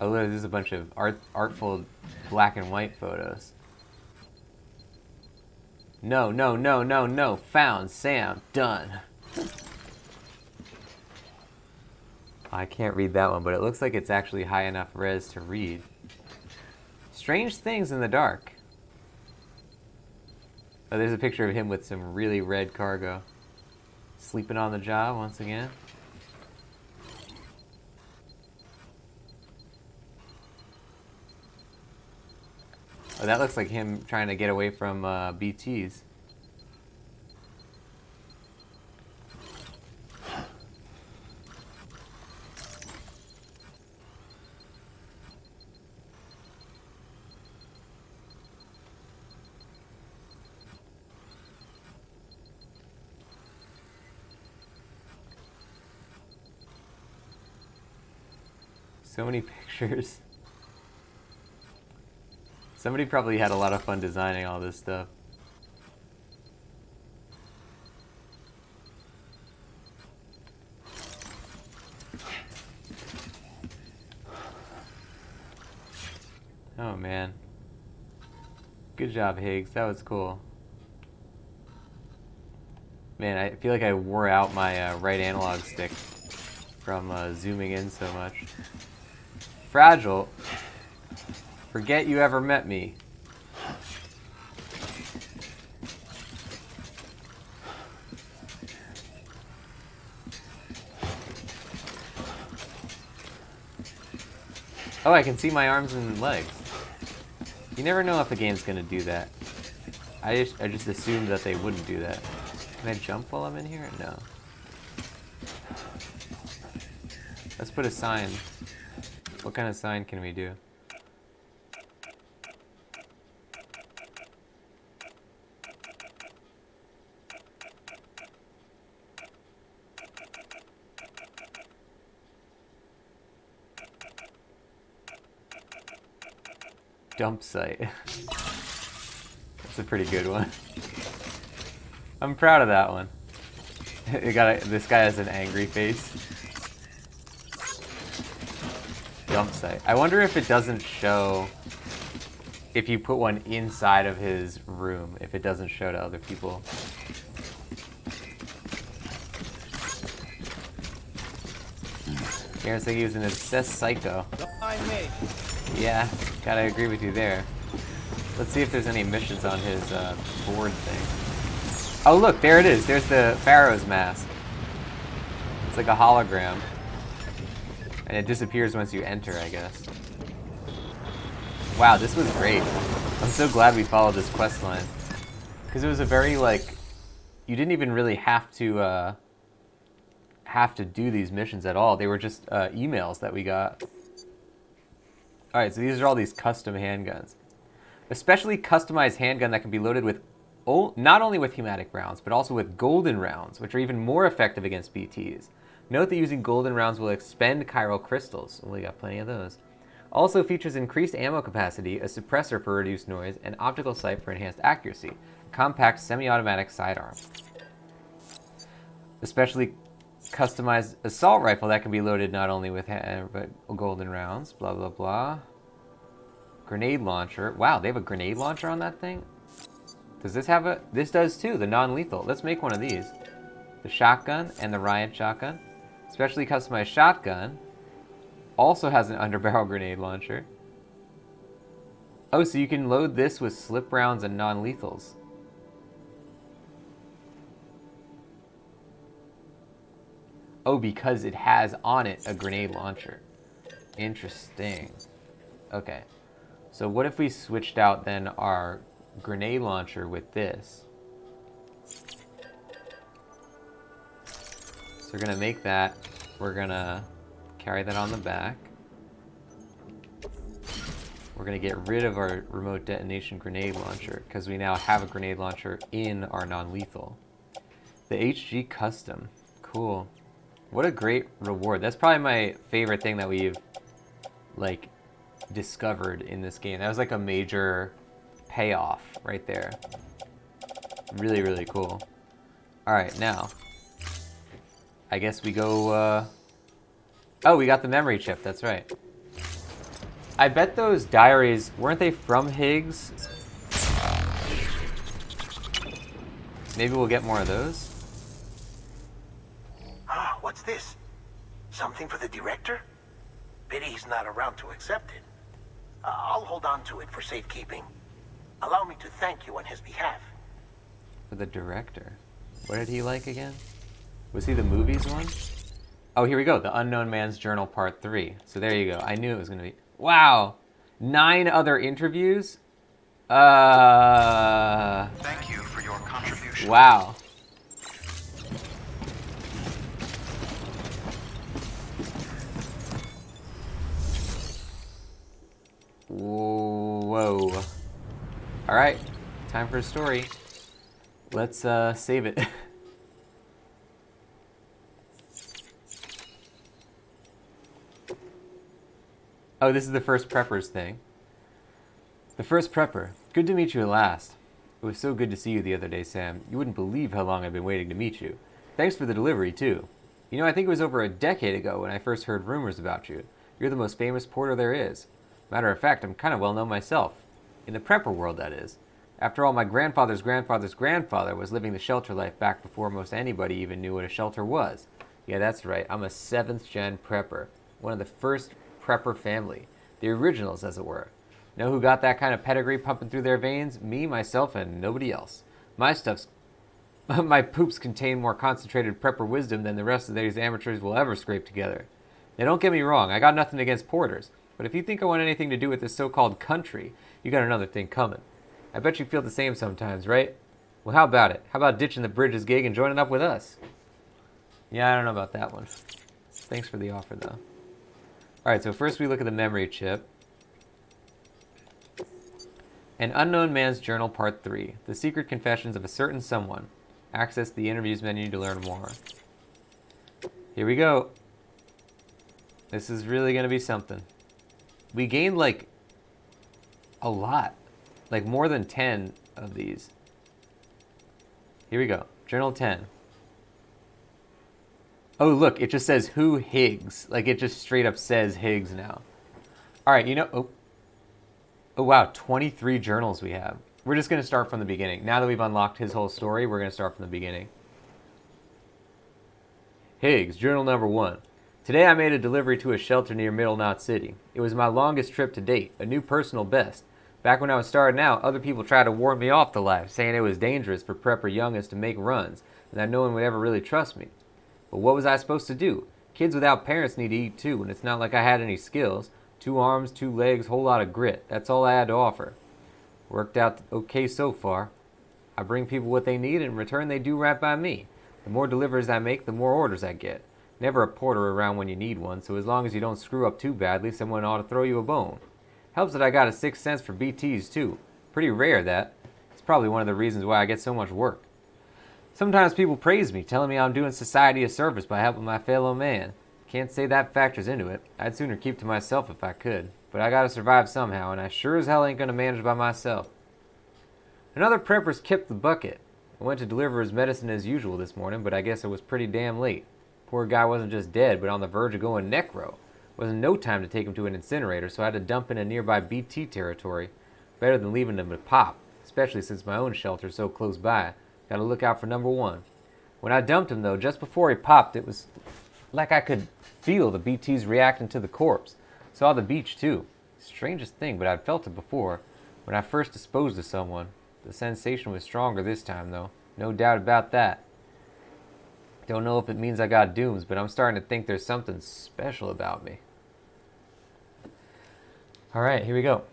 Oh, look, there's a bunch of artful black and white photos. No, no, no, no, no. Found. Sam. Done. I can't read that one, but it looks like it's actually high enough res to read. Strange things in the dark. Oh, there's a picture of him with some really red cargo. Sleeping on the job once again. Oh, that looks like him trying to get away from BTs. So many pictures. Somebody probably had a lot of fun designing all this stuff. Good job, Higgs. That was cool. Man, I feel like I wore out my right analog stick from zooming in so much. Fragile. Forget you ever met me. Oh, I can see my arms and legs. You never know if the game's gonna do that. I just assumed that they wouldn't do that. Can I jump while I'm in here? No. Let's put a sign. What kind of sign can we do? Dump site. That's a pretty good one. I'm proud of that one. This guy has an angry face. Dump site. I wonder if it doesn't show if you put one inside of his room, if it doesn't show to other people. Aaron's like he was an obsessed psycho. Yeah, gotta agree with you there. Let's see if there's any missions on his board thing. Oh look, there it is. There's the Pharaoh's mask. It's like a hologram. And it disappears once you enter, I guess. Wow, this was great. I'm so glad we followed this quest line. Because it was a very, like... You didn't even really have to do these missions at all. They were just emails that we got. Alright, so these are all these custom handguns. A specially customized handgun that can be loaded with not only with hematic rounds, but also with golden rounds, which are even more effective against BTs. Note that using golden rounds will expend chiral crystals. We got plenty of those. Also features increased ammo capacity, a suppressor for reduced noise, and optical sight for enhanced accuracy. Compact semi-automatic sidearm. Especially customized assault rifle that can be loaded not only with but golden rounds, blah blah blah. Grenade launcher. Wow, they have a grenade launcher on that thing? Does this have a... This does too, the non-lethal. Let's make one of these. The shotgun and the riot shotgun. Specially customized shotgun. Also has an underbarrel grenade launcher. Oh, so you can load this with slip rounds and non-lethals. Oh, because it has on it a grenade launcher. Interesting. Okay. So what if we switched out then our grenade launcher with this? So we're gonna make that. We're gonna carry that on the back. We're gonna get rid of our remote detonation grenade launcher because we now have a grenade launcher in our non-lethal. The HG custom. Cool. What a great reward. That's probably my favorite thing that we've, like, discovered in this game. That was like a major payoff right there. Really, really cool. Alright, now. I guess we go, Oh, we got the memory chip. That's right. I bet those diaries, weren't they from Higgs? Maybe we'll get more of those. Ah, what's this? Something for the director? Pity he's not around to accept it. I'll hold on to it for safekeeping. Allow me to thank you on his behalf. For the director. What did he like again? Was he the movies one? Oh, here we go. The Unknown Man's Journal Part 3. So there you go. I knew it was going to be... Wow! 9 other interviews? Thank you for your contribution. Wow. Whoa. Alright. Time for a story. Let's save it. Oh, this is the first prepper's thing. The first prepper. Good to meet you at last. It was so good to see you the other day, Sam. You wouldn't believe how long I've been waiting to meet you. Thanks for the delivery, too. You know, I think it was over a decade ago when I first heard rumors about you. You're the most famous porter there is. Matter of fact, I'm kind of well known myself. In the prepper world, that is. After all, my grandfather's grandfather's grandfather was living the shelter life back before most anybody even knew what a shelter was. Yeah, that's right. I'm a 7th gen prepper. One of the first prepper family. The originals, as it were. Know who got that kind of pedigree pumping through their veins? Me, myself, and nobody else. My poops contain more concentrated prepper wisdom than the rest of these amateurs will ever scrape together. Now, don't get me wrong, I got nothing against porters, but if you think I want anything to do with this so-called country, you got another thing coming. I bet you feel the same sometimes, right? Well, how about it? How about ditching the Bridges gig and joining up with us? Yeah, I don't know about that one. Thanks for the offer, though. Alright, so first we look at the memory chip. An Unknown Man's Journal Part 3. The Secret Confessions of a Certain Someone. Access the interviews menu to learn more. Here we go. This is really going to be something. We gained, like, a lot. Like, more than 10 of these. Here we go. Journal 10. Oh, look, it just says who Higgs. Like, it just straight up says Higgs now. Alright, you know... Oh, wow, 23 journals we have. We're just going to start from the beginning. Now that we've unlocked his whole story, we're going to start from the beginning. Higgs, journal number 1. Today I made a delivery to a shelter near Middle Knot City. It was my longest trip to date, a new personal best. Back when I was starting out, other people tried to warn me off the life, saying it was dangerous for prepper youngins to make runs, and that no one would ever really trust me. But what was I supposed to do? Kids without parents need to eat too, and it's not like I had any skills. 2 arms, 2 legs, whole lot of grit. That's all I had to offer. Worked out okay so far. I bring people what they need, and in return they do right by me. The more deliveries I make, the more orders I get. Never a porter around when you need one, so as long as you don't screw up too badly, someone ought to throw you a bone. Helps that I got a 6th sense for BTs too. Pretty rare, that. It's probably one of the reasons why I get so much work. Sometimes people praise me, telling me I'm doing society a service by helping my fellow man. Can't say that factors into it. I'd sooner keep to myself if I could. But I gotta survive somehow, and I sure as hell ain't gonna manage by myself. Another prepper's kicked the bucket. I went to deliver his medicine as usual this morning, but I guess it was pretty damn late. Poor guy wasn't just dead, but on the verge of going necro. Wasn't no time to take him to an incinerator, so I had to dump in a nearby BT territory. Better than leaving him to pop, especially since my own shelter's so close by. Gotta look out for number 1. When I dumped him, though, just before he popped, it was like I could feel the BTs reacting to the corpse. Saw the beach, too. Strangest thing, but I'd felt it before. When I first disposed of someone. The sensation was stronger this time, though. No doubt about that. Don't know if it means I got dooms, but I'm starting to think there's something special about me. Alright, here we go.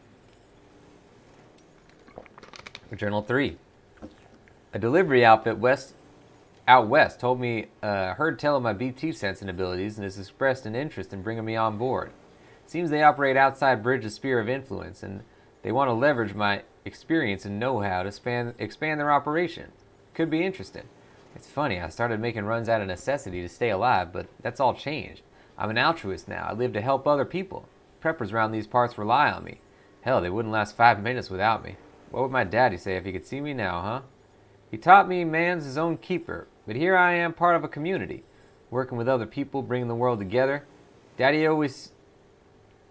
Journal 3. A delivery outfit out west told me, heard tell of my BT sensing abilities and has expressed an interest in bringing me on board. Seems they operate outside Bridge's sphere of influence, and they want to leverage my experience and know-how to expand their operation. Could be interesting. It's funny, I started making runs out of necessity to stay alive, but that's all changed. I'm an altruist now. I live to help other people. Preppers around these parts rely on me. Hell, they wouldn't last 5 minutes without me. What would my daddy say if he could see me now, huh? He taught me man's his own keeper, but here I am, part of a community, working with other people, bringing the world together. Daddy always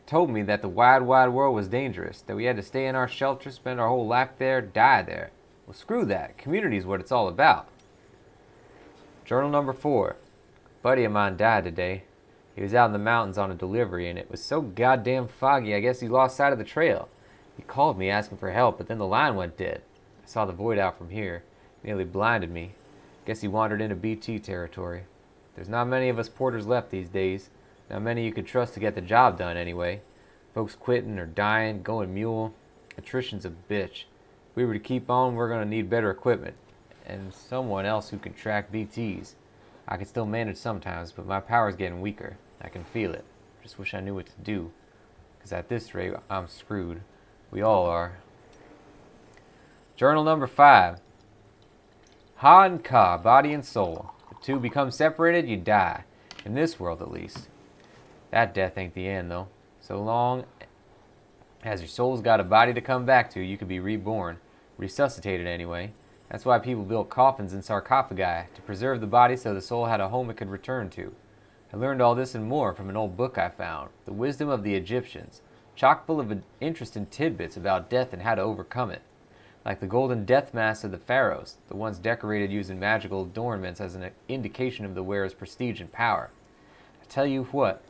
told me that the wide, wide world was dangerous, that we had to stay in our shelter, spend our whole life there, die there. Well, screw that. Community is what it's all about. Journal number 4. A buddy of mine died today. He was out in the mountains on a delivery, and it was so goddamn foggy, I guess he lost sight of the trail. He called me asking for help, but then the line went dead. I saw the void out from here. It nearly blinded me. Guess he wandered into BT territory. There's not many of us porters left these days. Not many you could trust to get the job done anyway. Folks quitting or dying, going mule. Attrition's a bitch. If we were to keep on, we're going to need better equipment. And someone else who can track BTs. I can still manage sometimes, but my power's getting weaker. I can feel it. Just wish I knew what to do. Because at this rate, I'm screwed. We all are. Journal number 5. Ha and Ka, body and soul. If two become separated, you die. In this world, at least. That death ain't the end, though. So long as your soul's got a body to come back to, you could be reborn. Resuscitated, anyway. That's why people built coffins and sarcophagi, to preserve the body so the soul had a home it could return to. I learned all this and more from an old book I found, The Wisdom of the Egyptians, chock full of interesting tidbits about death and how to overcome it. like the golden death masks of the pharaohs, the ones decorated using magical adornments as an indication of the wearer's prestige and power. I tell you what,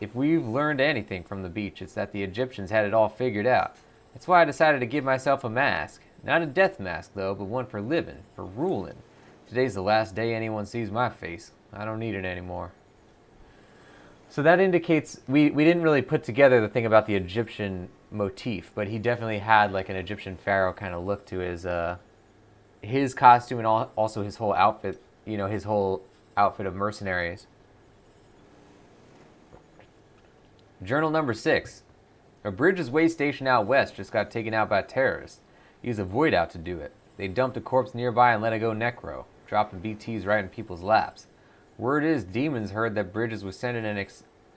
if we've learned anything from the beach, it's that the Egyptians had it all figured out. That's why I decided to give myself a mask. Not a death mask, though, but one for living, for ruling. Today's the last day anyone sees my face. I don't need it anymore. So that indicates we didn't really put together the thing about the Egyptian motif, but he definitely had like an Egyptian pharaoh kind of look to his costume and also his whole outfit, his whole outfit of mercenaries. Journal number 6. A Bridges way station out west just got taken out by terrorists. Used a void out to do it. They dumped a corpse nearby and let it go necro, dropping BTs right in people's laps. Word is Demons heard that Bridges was sending an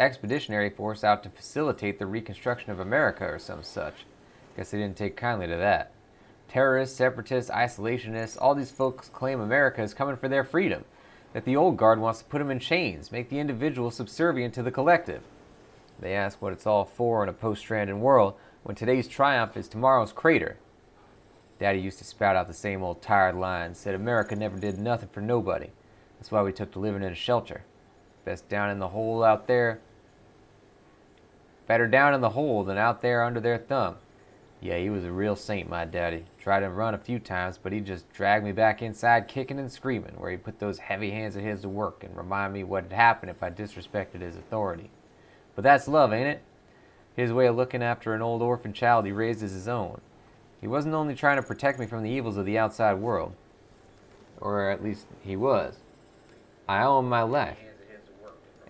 expeditionary force out to facilitate the reconstruction of America or some such. Guess they didn't take kindly to that. Terrorists, separatists, isolationists, all these folks claim America is coming for their freedom, that the old guard wants to put them in chains, make the individual subservient to the collective. They ask what it's all for in a post-Stranding world when today's triumph is tomorrow's crater. Daddy used to spout out the same old tired lines, said America never did nothing for nobody. That's why we took to living in a shelter. Best down in the hole out there. Better down in the hole than out there under their thumb. Yeah, he was a real saint, my daddy. Tried to run a few times, but he just dragged me back inside kicking and screaming, where he put those heavy hands of his to work and remind me what had happened if I disrespected his authority. But that's love, ain't it? His way of looking after an old orphan child he raised as his own. He wasn't only trying to protect me from the evils of the outside world. Or at least he was. I owe him my life.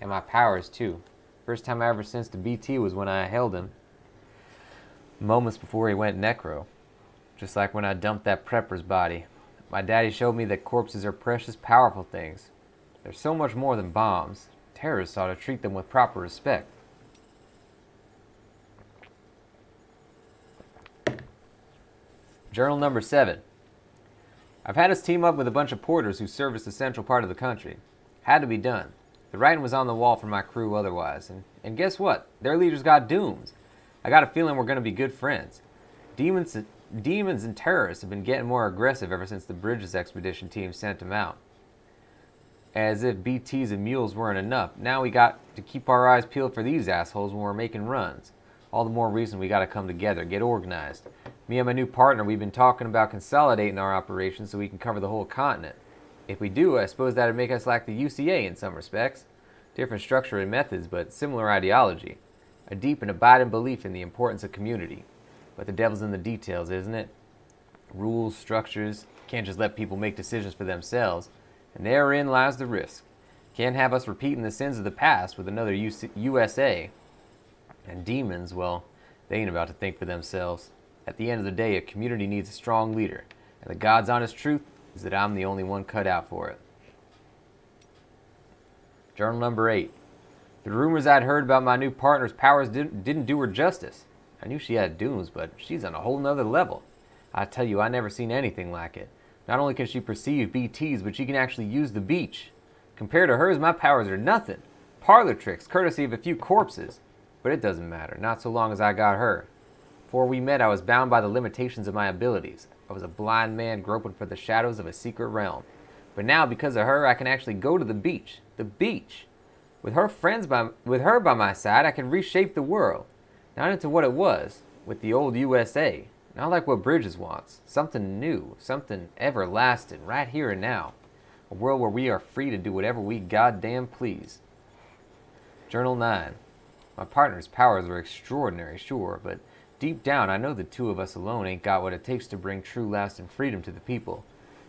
And my powers, too. First time I ever sensed a BT was when I held him. Moments before he went necro. Just like when I dumped that prepper's body. My daddy showed me that corpses are precious, powerful things. They're so much more than bombs. Terrorists ought to treat them with proper respect. Journal number 7. I've had us team up with a bunch of porters who service the central part of the country. Had to be done. The writing was on the wall for my crew otherwise. And guess what? Their leaders got dooms. I got a feeling we're going to be good friends. Demons and terrorists have been getting more aggressive ever since the Bridges expedition team sent them out. As if BTs and mules weren't enough, now we got to keep our eyes peeled for these assholes when we're making runs. All the more reason we got to come together, get organized. Me and my new partner, we've been talking about consolidating our operations so we can cover the whole continent. If we do, I suppose that'd make us like the UCA in some respects. Different structure and methods, but similar ideology. A deep and abiding belief in the importance of community. But the devil's in the details, isn't it? Rules, structures, can't just let people make decisions for themselves. And therein lies the risk. Can't have us repeating the sins of the past with another USA. And demons, well, they ain't about to think for themselves. At the end of the day, a community needs a strong leader. And the God's honest truth is that I'm the only one cut out for it. Journal number 8. The rumors I'd heard about my new partner's powers didn't do her justice. I knew she had dooms, but she's on a whole nother level. I tell you, I never seen anything like it. Not only can she perceive BTs, but she can actually use the beach. Compared to hers, my powers are nothing. Parlor tricks, courtesy of a few corpses. But it doesn't matter, not so long as I got her. Before we met, I was bound by the limitations of my abilities. I was a blind man groping for the shadows of a secret realm. But now, because of her, I can actually go to the beach. The beach! With her by my side, I can reshape the world. Not into what it was, with the old USA. Not like what Bridges wants. Something new, something everlasting, right here and now. A world where we are free to do whatever we goddamn please. Journal 9. My partner's powers are extraordinary, sure, but deep down I know the two of us alone ain't got what it takes to bring true lasting freedom to the people.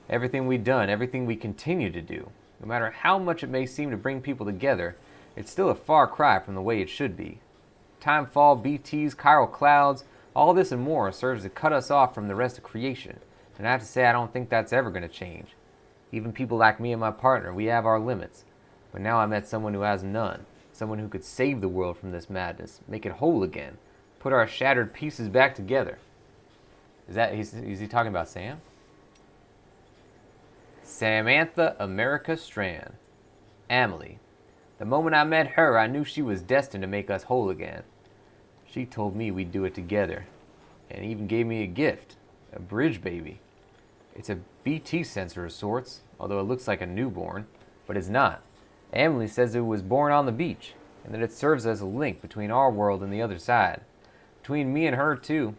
Everything we've done, everything we continue to do, no matter how much it may seem to bring people together, it's still a far cry from the way it should be. Timefall, BTs, chiral clouds, all this and more serves to cut us off from the rest of creation, and I have to say I don't think that's ever going to change. Even people like me and my partner, we have our limits, but now I met someone who has none, someone who could save the world from this madness, make it whole again, put our shattered pieces back together. Is he talking about Sam? Samantha America Strand. Amelie. The moment I met her, I knew she was destined to make us whole again. She told me we'd do it together, and even gave me a gift, A bridge baby. It's a BT sensor of sorts, although it looks like a newborn, but it's not. Emily says it was born on the beach, and that it serves as a link between our world and the other side. Between me and her, too,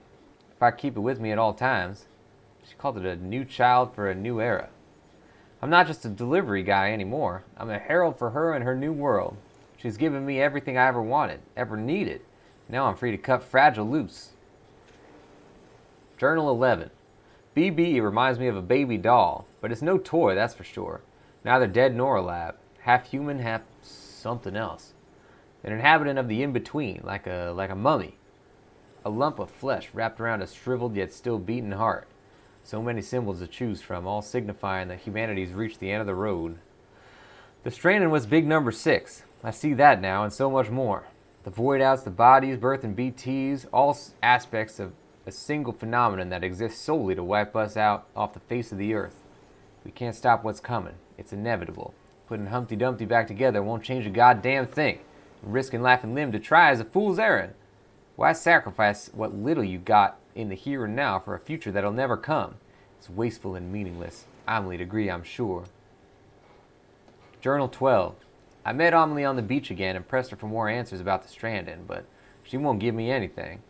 if I keep it with me at all times. She called it a new child for a new era. I'm not just a delivery guy anymore. I'm a herald for her and her new world. She's given me everything I ever wanted, ever needed. Now I'm free to cut Fragile loose. Journal 11. BB reminds me of a baby doll, but it's no toy, that's for sure. Neither dead nor alive. Half human, half something else. An inhabitant of the in-between, like a mummy. A lump of flesh wrapped around a shriveled yet still beating heart. So many symbols to choose from, all signifying that humanity's reached the end of the road. The Stranding was big number 6. I see that now, and so much more. The void outs, the bodies, birth and BTs, all aspects of a single phenomenon that exists solely to wipe us out off the face of the earth. We can't stop what's coming. It's inevitable. Putting Humpty Dumpty back together won't change a goddamn thing. Risking life and limb to try is a fool's errand. Why sacrifice what little you got in the here and now for a future that'll never come? It's wasteful and meaningless. Amelie'd agree, I'm sure. Journal 12. I met Amelie on the beach again and pressed her for more answers about the Stranding, but she won't give me anything.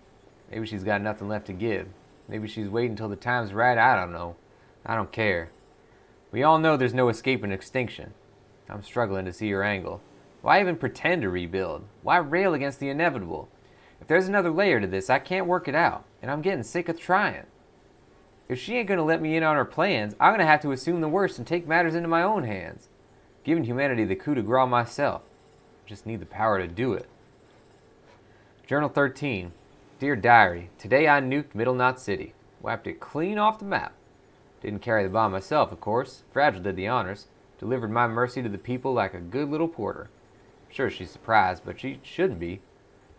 Maybe she's got nothing left to give. Maybe she's waiting until the time's right, I don't know. I don't care. We all know there's no escaping extinction. I'm struggling to see her angle. Why even pretend to rebuild? Why rail against the inevitable? If there's another layer to this, I can't work it out, and I'm getting sick of trying. If she ain't going to let me in on her plans, I'm going to have to assume the worst and take matters into my own hands. Giving humanity the coup de grace myself. Just need the power to do it. Journal 13. Dear Diary, today I nuked Middle Knot City. Wiped it clean off the map. Didn't carry the bomb myself, of course. Fragile did the honors. Delivered my mercy to the people like a good little porter. I'm sure she's surprised, but she shouldn't be.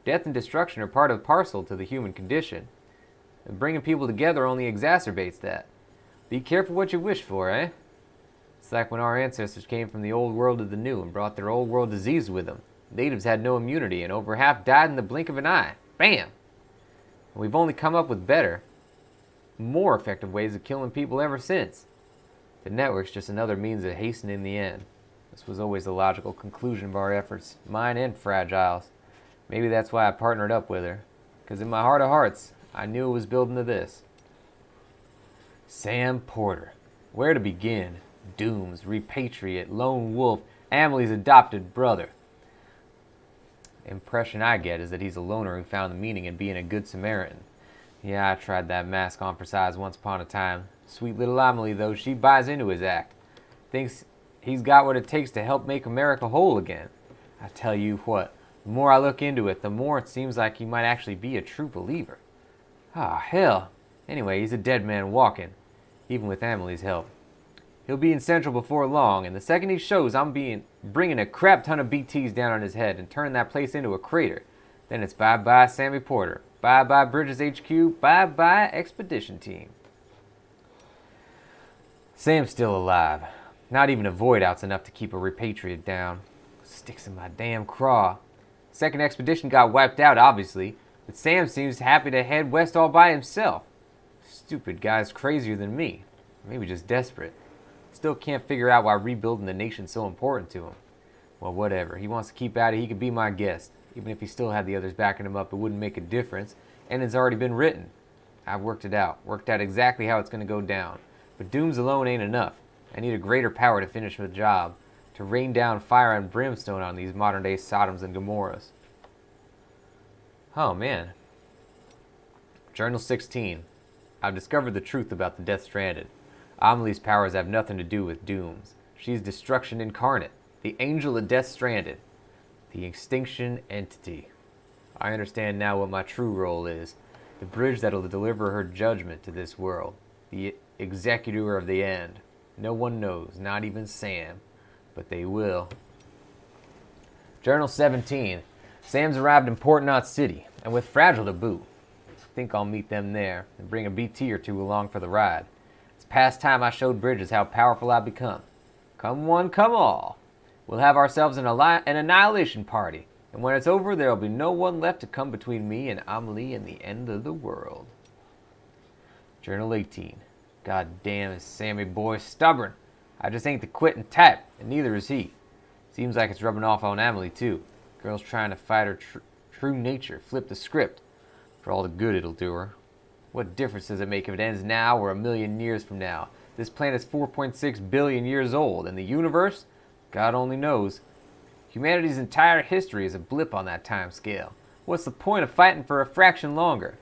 Death and destruction are part and parcel to the human condition. And bringing people together only exacerbates that. Be careful what you wish for, eh? It's like when our ancestors came from the old world to the new and brought their old world disease with them. Natives had no immunity and over half died in the blink of an eye. Bam! And we've only come up with better, more effective ways of killing people ever since. The network's just another means of hastening the end. This was always the logical conclusion of our efforts, mine and Fragile's. Maybe that's why I partnered up with her. Because in my heart of hearts, I knew it was building to this. Sam Porter. Where to begin? Dooms, repatriate, lone wolf, Amelie's adopted brother. Impression I get is that he's a loner who found the meaning in being a good Samaritan. Yeah, I tried that mask on for size once upon a time. Sweet little Amelie, though, she buys into his act. Thinks he's got what it takes to help make America whole again. I tell you what, the more I look into it, the more it seems like he might actually be a true believer. Ah, hell. Anyway, he's a dead man walking, even with Amelie's help. He'll be in Central before long, and the second he shows, I'm bringing a crap ton of BTs down on his head and turning that place into a crater. Then it's bye-bye Sammy Porter, bye-bye Bridges HQ, bye-bye Expedition Team. Sam's still alive. Not even a void out's enough to keep a repatriate down. Sticks in my damn craw. Second expedition got wiped out, obviously, but Sam seems happy to head west all by himself. Stupid guy's crazier than me. Maybe just desperate. Still can't figure out why rebuilding the nation's so important to him. Well, whatever. He wants to keep at it, he could be my guest. Even if he still had the others backing him up, it wouldn't make a difference. And it's already been written. I've worked it out. Worked out exactly how it's going to go down. But dooms alone ain't enough. I need a greater power to finish the job. To rain down fire and brimstone on these modern-day Sodoms and Gomorrahs. Oh, man. Journal 16. I've discovered the truth about the Death Stranded. Amelie's powers have nothing to do with dooms. She's destruction incarnate, the angel of Death Stranded, the extinction entity. I understand now what my true role is, the bridge that'll deliver her judgment to this world, the executor of the end. No one knows, not even Sam, but they will. Journal 17. Sam's arrived in Port Knot City, and with Fragile to boot. Think I'll meet them there, and bring a BT or two along for the ride. It's past time I showed Bridges how powerful I've become. Come one, come all. We'll have ourselves an annihilation party, and when it's over, there'll be no one left to come between me and Amelie and the end of the world. Journal 18. God damn, is Sammy boy stubborn. I just ain't the quitting type, and neither is he. Seems like it's rubbing off on Emily, too. Girl's trying to fight her true nature, flip the script. For all the good it'll do her. What difference does it make if it ends now or a million years from now? This planet's 4.6 billion years old, and the universe? God only knows. Humanity's entire history is a blip on that time scale. What's the point of fighting for a fraction longer?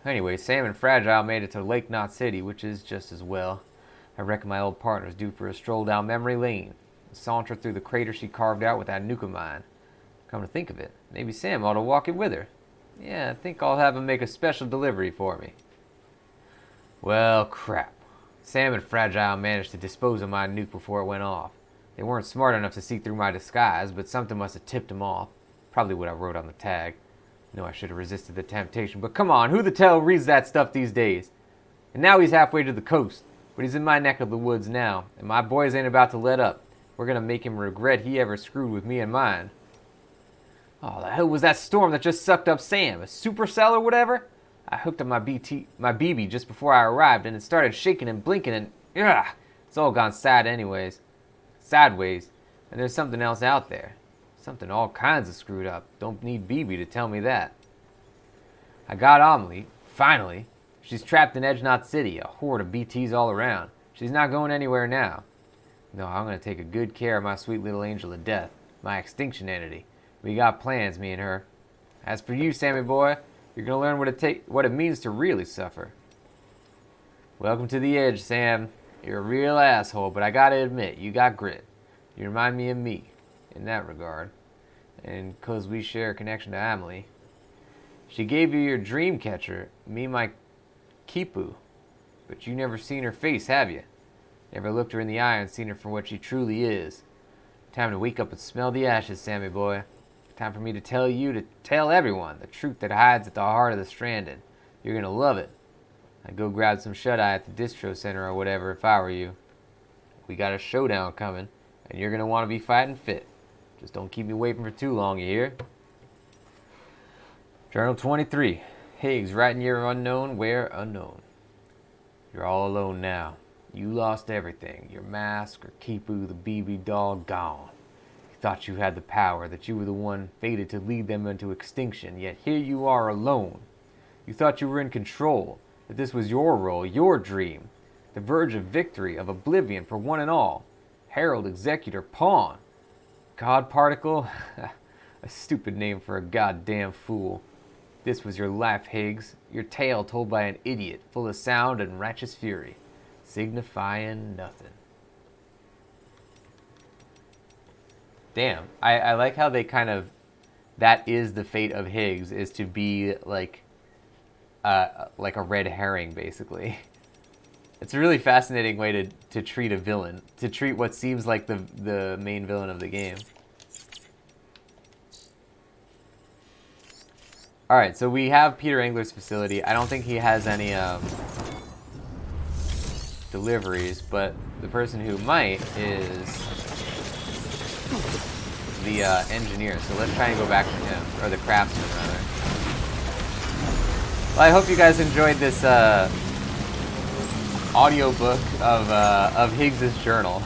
Anyway, Sam and Fragile made it to Lake Knot City, which is just as well. I reckon my old partner's due for a stroll down memory lane, and saunter through the crater she carved out with that nuke of mine. Come to think of it, maybe Sam ought to walk it with her. Yeah, I think I'll have him make a special delivery for me. Well, crap. Sam and Fragile managed to dispose of my nuke before it went off. They weren't smart enough to see through my disguise, but something must have tipped them off. Probably what I wrote on the tag. No, I should have resisted the temptation, but come on, who the hell reads that stuff these days? And now he's halfway to the coast, but he's in my neck of the woods now, and my boys ain't about to let up. We're gonna make him regret he ever screwed with me and mine. Oh, the hell was that storm that just sucked up Sam? A supercell or whatever? I hooked up my BB just before I arrived, and it started shaking and blinking, and it's all gone sideways. And there's something else out there. Something all kinds of screwed up. Don't need BB to tell me that. I got Amelie, finally. She's trapped in Edge Knot City, a horde of BTs all around. She's not going anywhere now. No, I'm going to take a good care of my sweet little angel of death, my extinction entity. We got plans, me and her. As for you, Sammy boy, you're going to learn what it means to really suffer. Welcome to the Edge, Sam. You're a real asshole, but I got to admit, you got grit. You remind me of me, in that regard. And 'cause we share a connection to Amelie. She gave you your dream catcher, me my Kipu. But you never seen her face, have you? Never looked her in the eye and seen her for what she truly is. Time to wake up and smell the ashes, Sammy boy. Time for me to tell everyone the truth that hides at the heart of the Stranding. You're gonna love it. I'd go grab some shut-eye at the distro center or whatever if I were you. We got a showdown coming, and you're gonna want to be fighting fit. Just don't keep me waiting for too long, you hear? Journal 23. Higgs, writing your unknown, where unknown. You're all alone now. You lost everything. Your mask, or Kipu, the BB doll, gone. Thought you had the power, that you were the one fated to lead them into extinction, yet here you are alone. You thought you were in control, that this was your role, your dream, the verge of victory, of oblivion for one and all. Herald, executor, pawn. God particle? A stupid name for a goddamn fool. This was your life, Higgs, your tale told by an idiot, full of sound and righteous fury, signifying nothing. Damn, I like how they kind of, that is the fate of Higgs, is to be like a red herring, basically. It's a really fascinating way to treat a villain, to treat what seems like the main villain of the game. Alright, so we have Peter Engler's facility. I don't think he has any deliveries, but the person who might is the engineer, so let's try and go back to him, or the craftsman rather. Well, I hope you guys enjoyed this audiobook of Higgs's journal.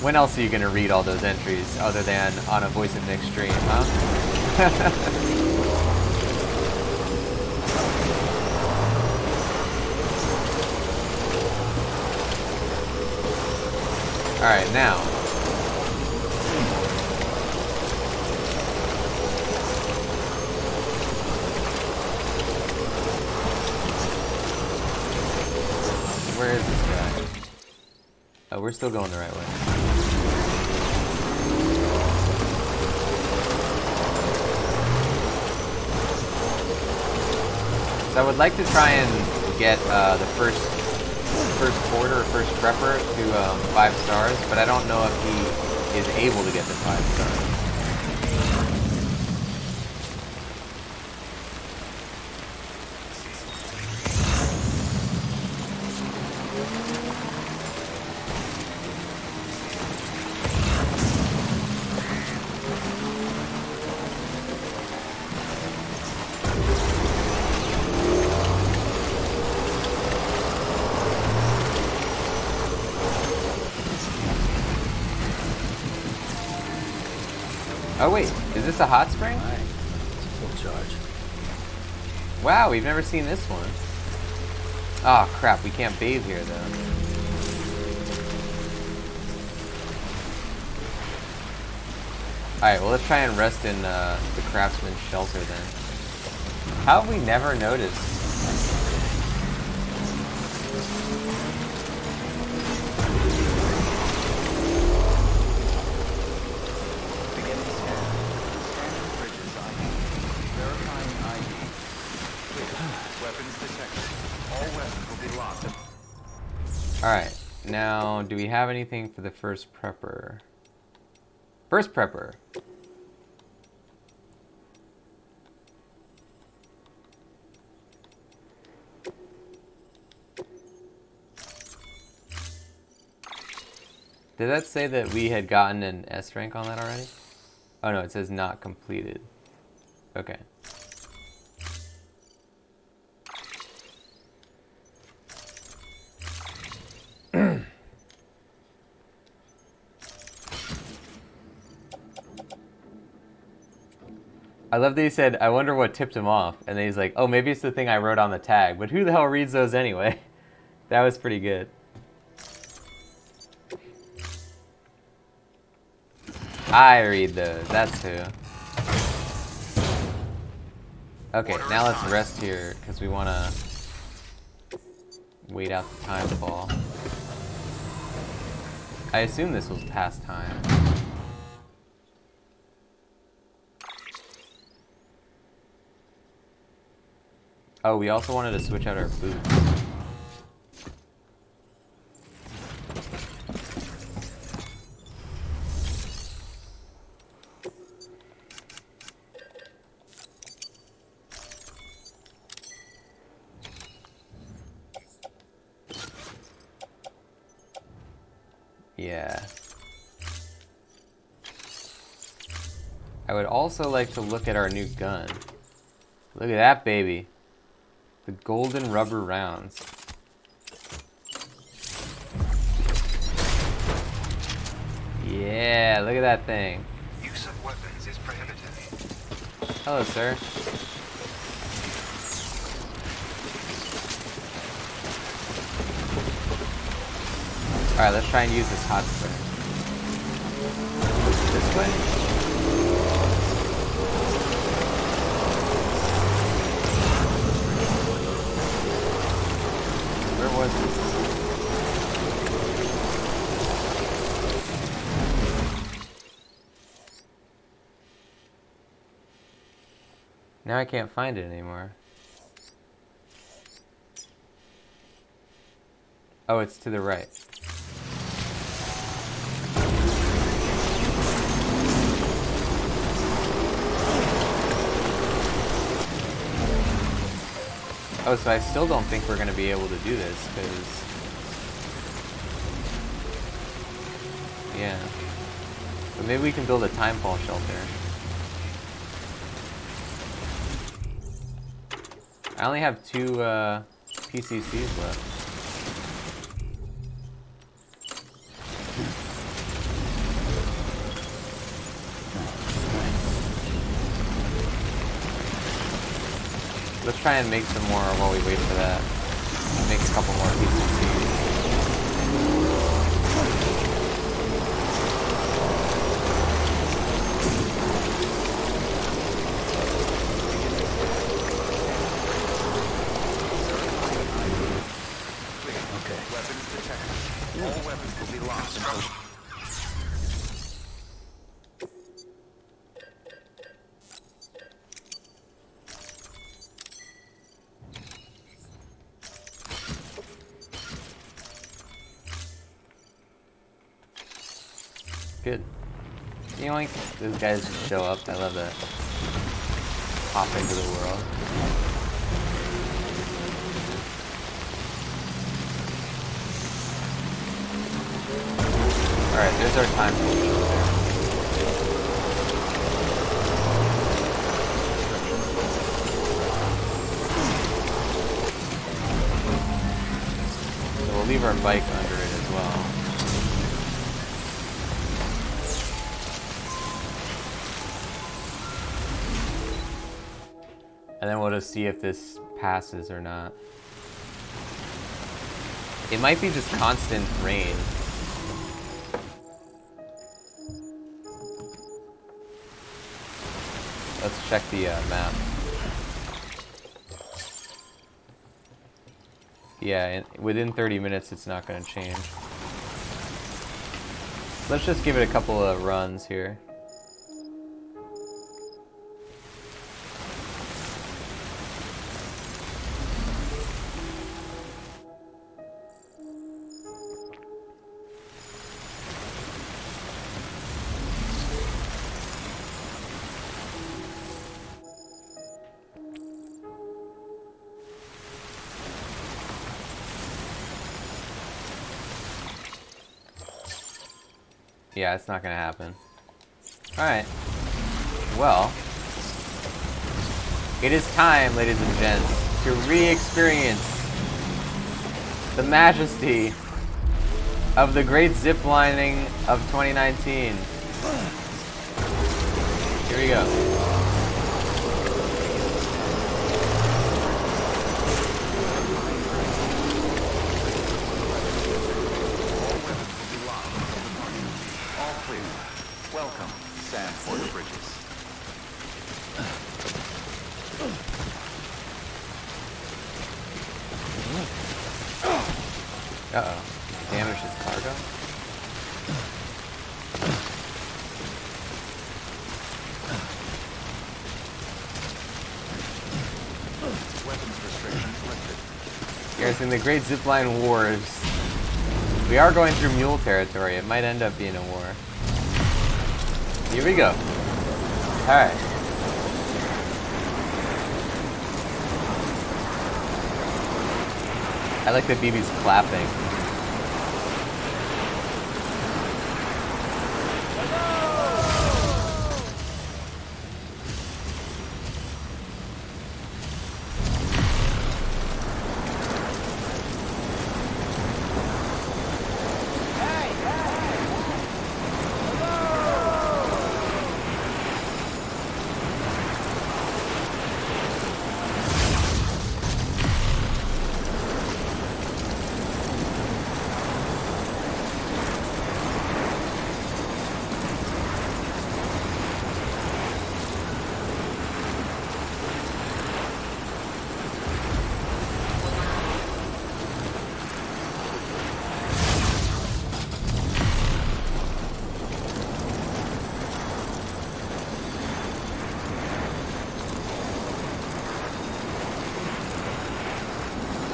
When else are you gonna read all those entries other than on a Voice of Nick stream, huh? Alright, now. Where is this guy? Oh, we're still going the right way. So I would like to try and get the first porter or first prepper to 5 stars, but I don't know if he is able to get to 5 stars. Oh wait, is this a hot spring? Alright, it's full charge. Wow, we've never seen this one. Oh crap, we can't bathe here though. Alright, well let's try and rest in the craftsman's shelter then. How have we never noticed? Beginning scan. Scanning bridges ID. Verifying ID. Clear. Weapons detected. All weapons will be locked. Alright, now do we have anything for the first prepper? First prepper. Did that say that we had gotten an S rank on that already? Oh no, it says not completed. Okay. I love that he said, I wonder what tipped him off. And then he's like, oh, maybe it's the thing I wrote on the tag. But who the hell reads those anyway? That was pretty good. I read those. That's who. Okay, now let's rest here because we want to wait out the time fall. I assume this was past time. Oh, we also wanted to switch out our boots. Yeah. I would also like to look at our new gun. Look at that baby. The golden rubber rounds. Yeah, look at that thing. Use of weapons is prohibited. Hello, sir. Alright, let's try and use this hot spring. This way? Where was this? Now I can't find it anymore. Oh, it's to the right. Oh, so I still don't think we're going to be able to do this, because... Yeah. But maybe we can build a timefall shelter. I only have 2 PCCs left. Let's try and make some more while we wait for that. Make a couple more PCCs. Okay. Weapons detected. All weapons will be locked until... Good. You know, like, those guys just show up. I love that. Hop into the world. Alright, there's our time shelter. So we'll leave our bike under it as well. And then we'll just see if this passes or not. It might be just constant rain. Let's check the map. Yeah, within 30 minutes it's not going to change. Let's just give it a couple of runs here. Yeah, it's not gonna happen. Alright. Well. It is time, ladies and gents, to re-experience the majesty of the great ziplining of 2019. Here we go. Welcome, Sam for the bridges. Uh-oh. Damage his cargo? Weapons restrictions lifted. Guys, in the Great Zipline Wars, we are going through mule territory. It might end up being a war. Here we go. Alright. I like that BB's clapping.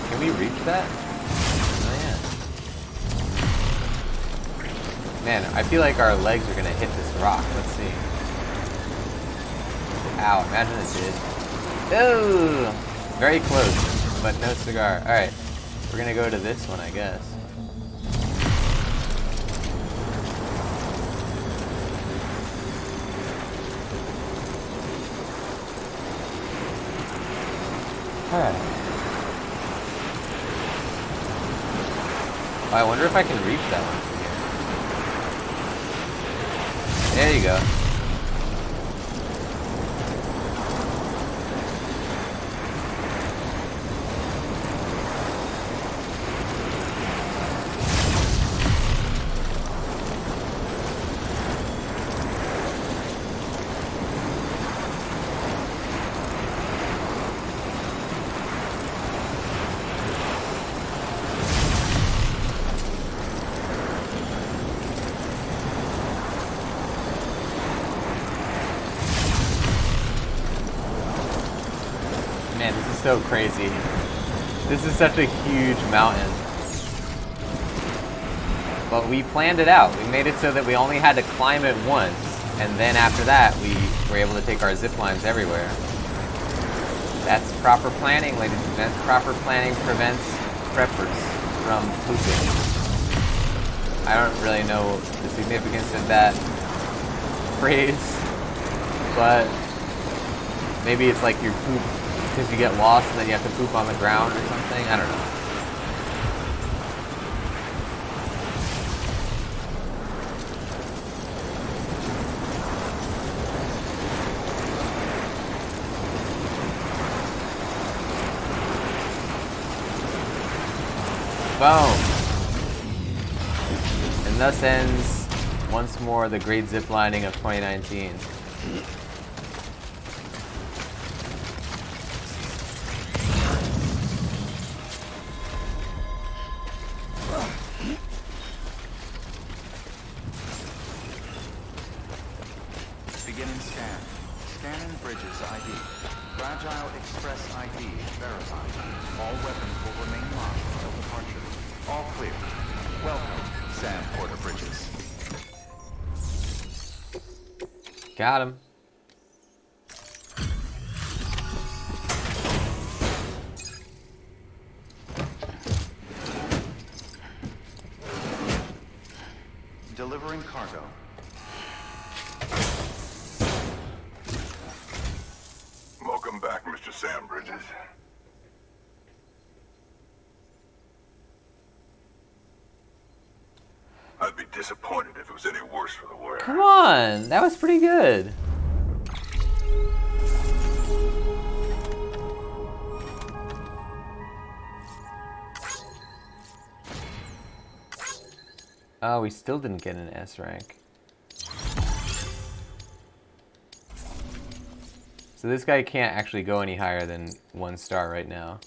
Can we reach that? Oh yeah. Man, I feel like our legs are gonna hit this rock. Let's see. Ow, imagine it did. Oh! Very close, but no cigar. Alright, we're gonna go to this one, I guess. Alright. Oh, I wonder if I can reach that one from here. There you go. Man, this is so crazy. This is such a huge mountain. But we planned it out. We made it so that we only had to climb it once, and then after that, we were able to take our zip lines everywhere. That's proper planning, ladies and gents. Proper planning prevents preppers from pooping. I don't really know the significance of that phrase, but maybe it's like your poop because you get lost and then you have to poop on the ground or something. I don't know. Boom. And thus ends, once more, the great ziplining of 2019. Beginning scan. Scanning bridges ID. Fragile Express ID verified. All weapons will remain locked until departure. All clear. Welcome, Sam Porter Bridges. Got him. Delivering cargo. Welcome back, Mr. Sam Bridges. I'd be disappointed if it was any worse for the wear. Come on, that was pretty good. Oh, we still didn't get an S rank. So this guy can't actually go any higher than 1 star right now.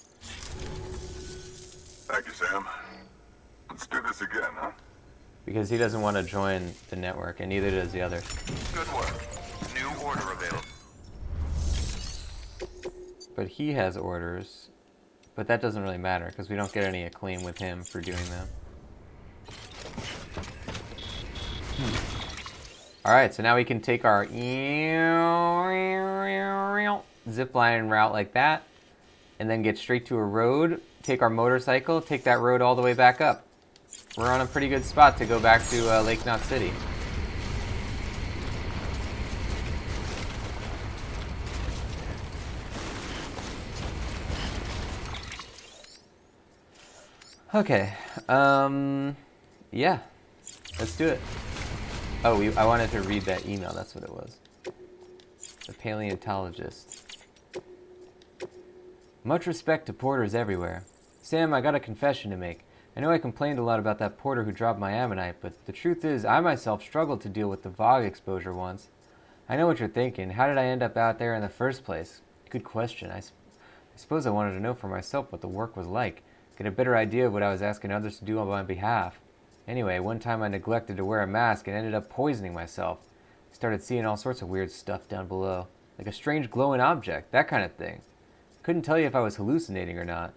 Thank you, Sam. Let's do this again, huh? Because he doesn't want to join the network, and neither does the other. Good work. New order available. But he has orders. But that doesn't really matter, because we don't get any acclaim with him for doing them. Alright, so now we can take our zipline route like that, and then get straight to a road, take our motorcycle, take that road all the way back up. We're on a pretty good spot to go back to Lake Knot City. Okay, yeah, let's do it. Oh, I wanted to read that email, that's what it was. The paleontologist. Much respect to porters everywhere. Sam, I got a confession to make. I know I complained a lot about that porter who dropped my ammonite, but the truth is, I myself struggled to deal with the VOG exposure once. I know what you're thinking. How did I end up out there in the first place? Good question. I suppose I wanted to know for myself what the work was like, get a better idea of what I was asking others to do on my behalf. Anyway, one time I neglected to wear a mask and ended up poisoning myself. I started seeing all sorts of weird stuff down below, like a strange glowing object, that kind of thing. Couldn't tell you if I was hallucinating or not.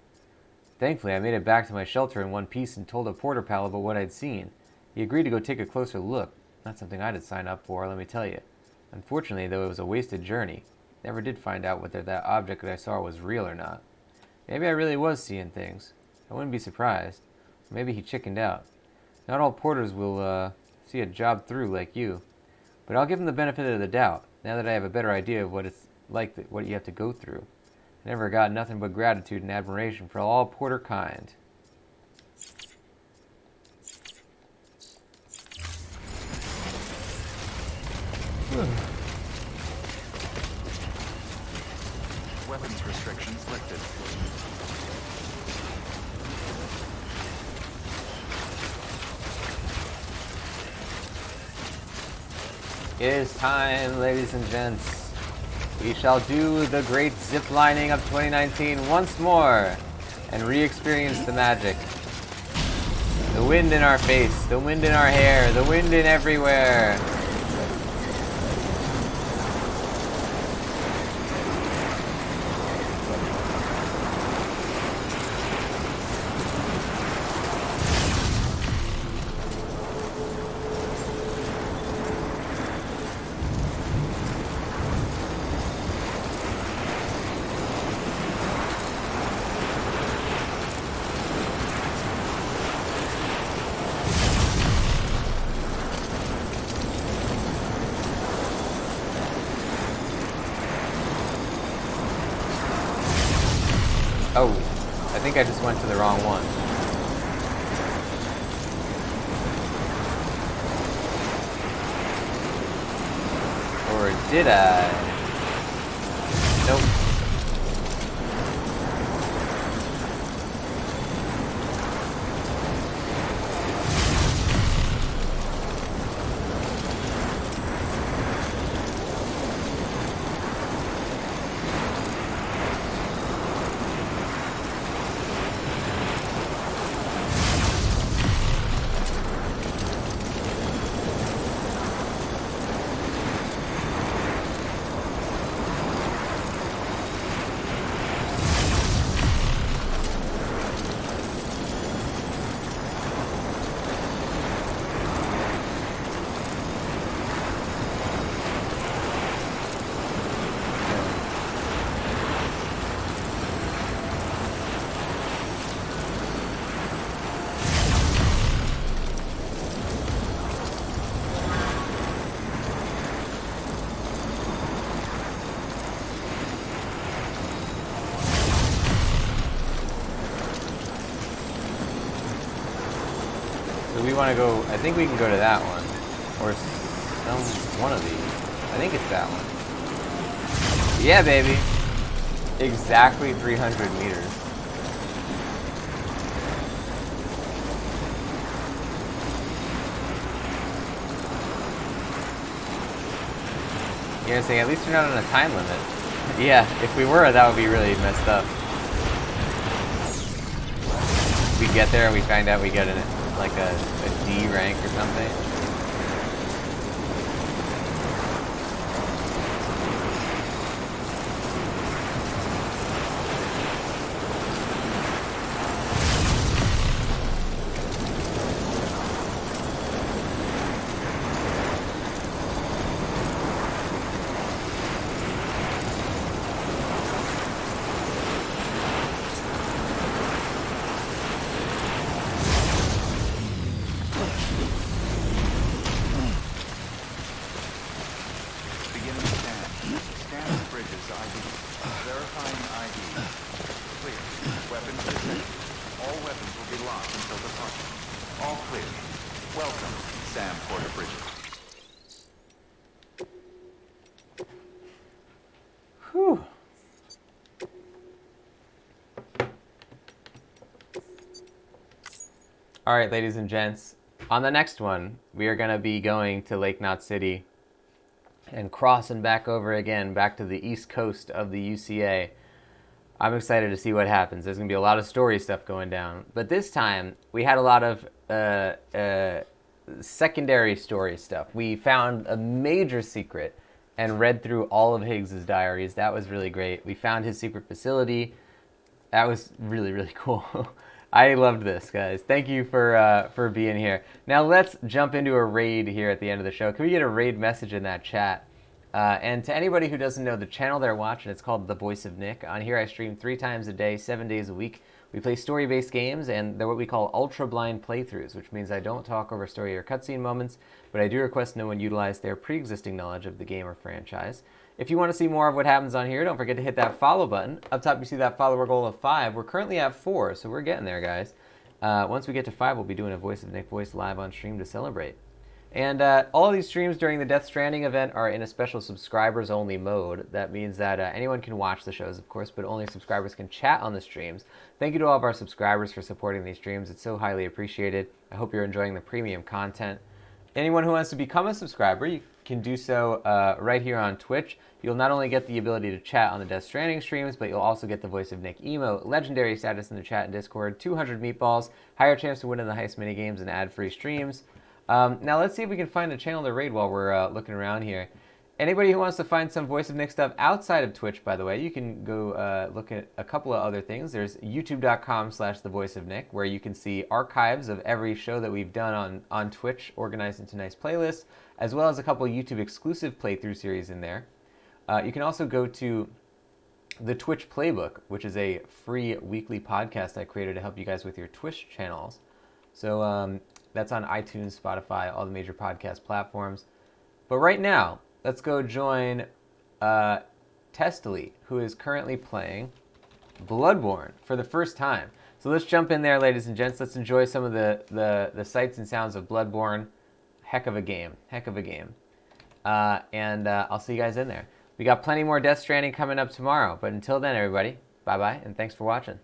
Thankfully, I made it back to my shelter in one piece and told a porter pal about what I'd seen. He agreed to go take a closer look. Not something I'd sign up for, let me tell you. Unfortunately, though, it was a wasted journey. Never did find out whether that object that I saw was real or not. Maybe I really was seeing things. I wouldn't be surprised. Or maybe he chickened out. Not all porters will see a job through like you. But I'll give him the benefit of the doubt, now that I have a better idea of what it's like, what you have to go through. I never got nothing but gratitude and admiration for all porter kind. Weapons restrictions lifted. It is time, ladies and gents. We shall do the great ziplining of 2019 once more and re-experience the magic. The wind in our face, the wind in our hair, the wind in everywhere. Oh, I think I just went to the wrong one. Or did I? Nope. So we want to go, I think we can go to that one. Or one of these. I think it's that one. Yeah, baby. Exactly 300 meters. You're gonna say, at least you're not on a time limit. Yeah, if we were, that would be really messed up. We get there and we find out we get like a D rank or something. Whew. All right, ladies and gents. On the next one, we are going to be going to Lake Knot City and crossing back over again, back to the east coast of the UCA. I'm excited to see what happens. There's going to be a lot of story stuff going down. But this time, we had a lot of secondary story stuff. We found a major secret and read through all of Higgs's diaries. That was really great. We found his secret facility. That was really, really cool. I loved this, guys. Thank you for being here. Now let's jump into a raid here at the end of the show. Can we get a raid message in that chat? And to anybody who doesn't know the channel they're watching, it's called The Voice of Nick. On here I stream 3 times a day, 7 days a week. We play story-based games, and they're what we call ultra-blind playthroughs, which means I don't talk over story or cutscene moments, but I do request no one utilize their pre-existing knowledge of the game or franchise. If you want to see more of what happens on here, don't forget to hit that follow button. Up top you see that follower goal of 5. We're currently at 4, so we're getting there, guys. Once we get to 5, we'll be doing a Voice of Nick voice live on stream to celebrate. And all of these streams during the Death Stranding event are in a special subscribers-only mode. That means that anyone can watch the shows, of course, but only subscribers can chat on the streams. Thank you to all of our subscribers for supporting these streams. It's so highly appreciated. I hope you're enjoying the premium content. Anyone who wants to become a subscriber, you can do so right here on Twitch. You'll not only get the ability to chat on the Death Stranding streams, but you'll also get the Voice of Nick emote, legendary status in the chat and Discord, 200 meatballs, higher chance to win in the heist minigames, and ad-free streams. Now let's see if we can find a channel to raid while we're looking around here. Anybody who wants to find some Voice of Nick stuff outside of Twitch, by the way, you can go look at a couple of other things. There's youtube.com/thevoiceofnick, where you can see archives of every show that we've done on Twitch, organized into nice playlists, as well as a couple of YouTube exclusive playthrough series in there. You can also go to the Twitch Playbook, which is a free weekly podcast I created to help you guys with your Twitch channels. So that's on iTunes, Spotify, all the major podcast platforms. But right now, let's go join Testily, who is currently playing Bloodborne for the first time. So let's jump in there, ladies and gents. Let's enjoy some of the sights and sounds of Bloodborne. Heck of a game. Heck of a game. And I'll see you guys in there. We got plenty more Death Stranding coming up tomorrow. But until then, everybody, bye-bye, and thanks for watching.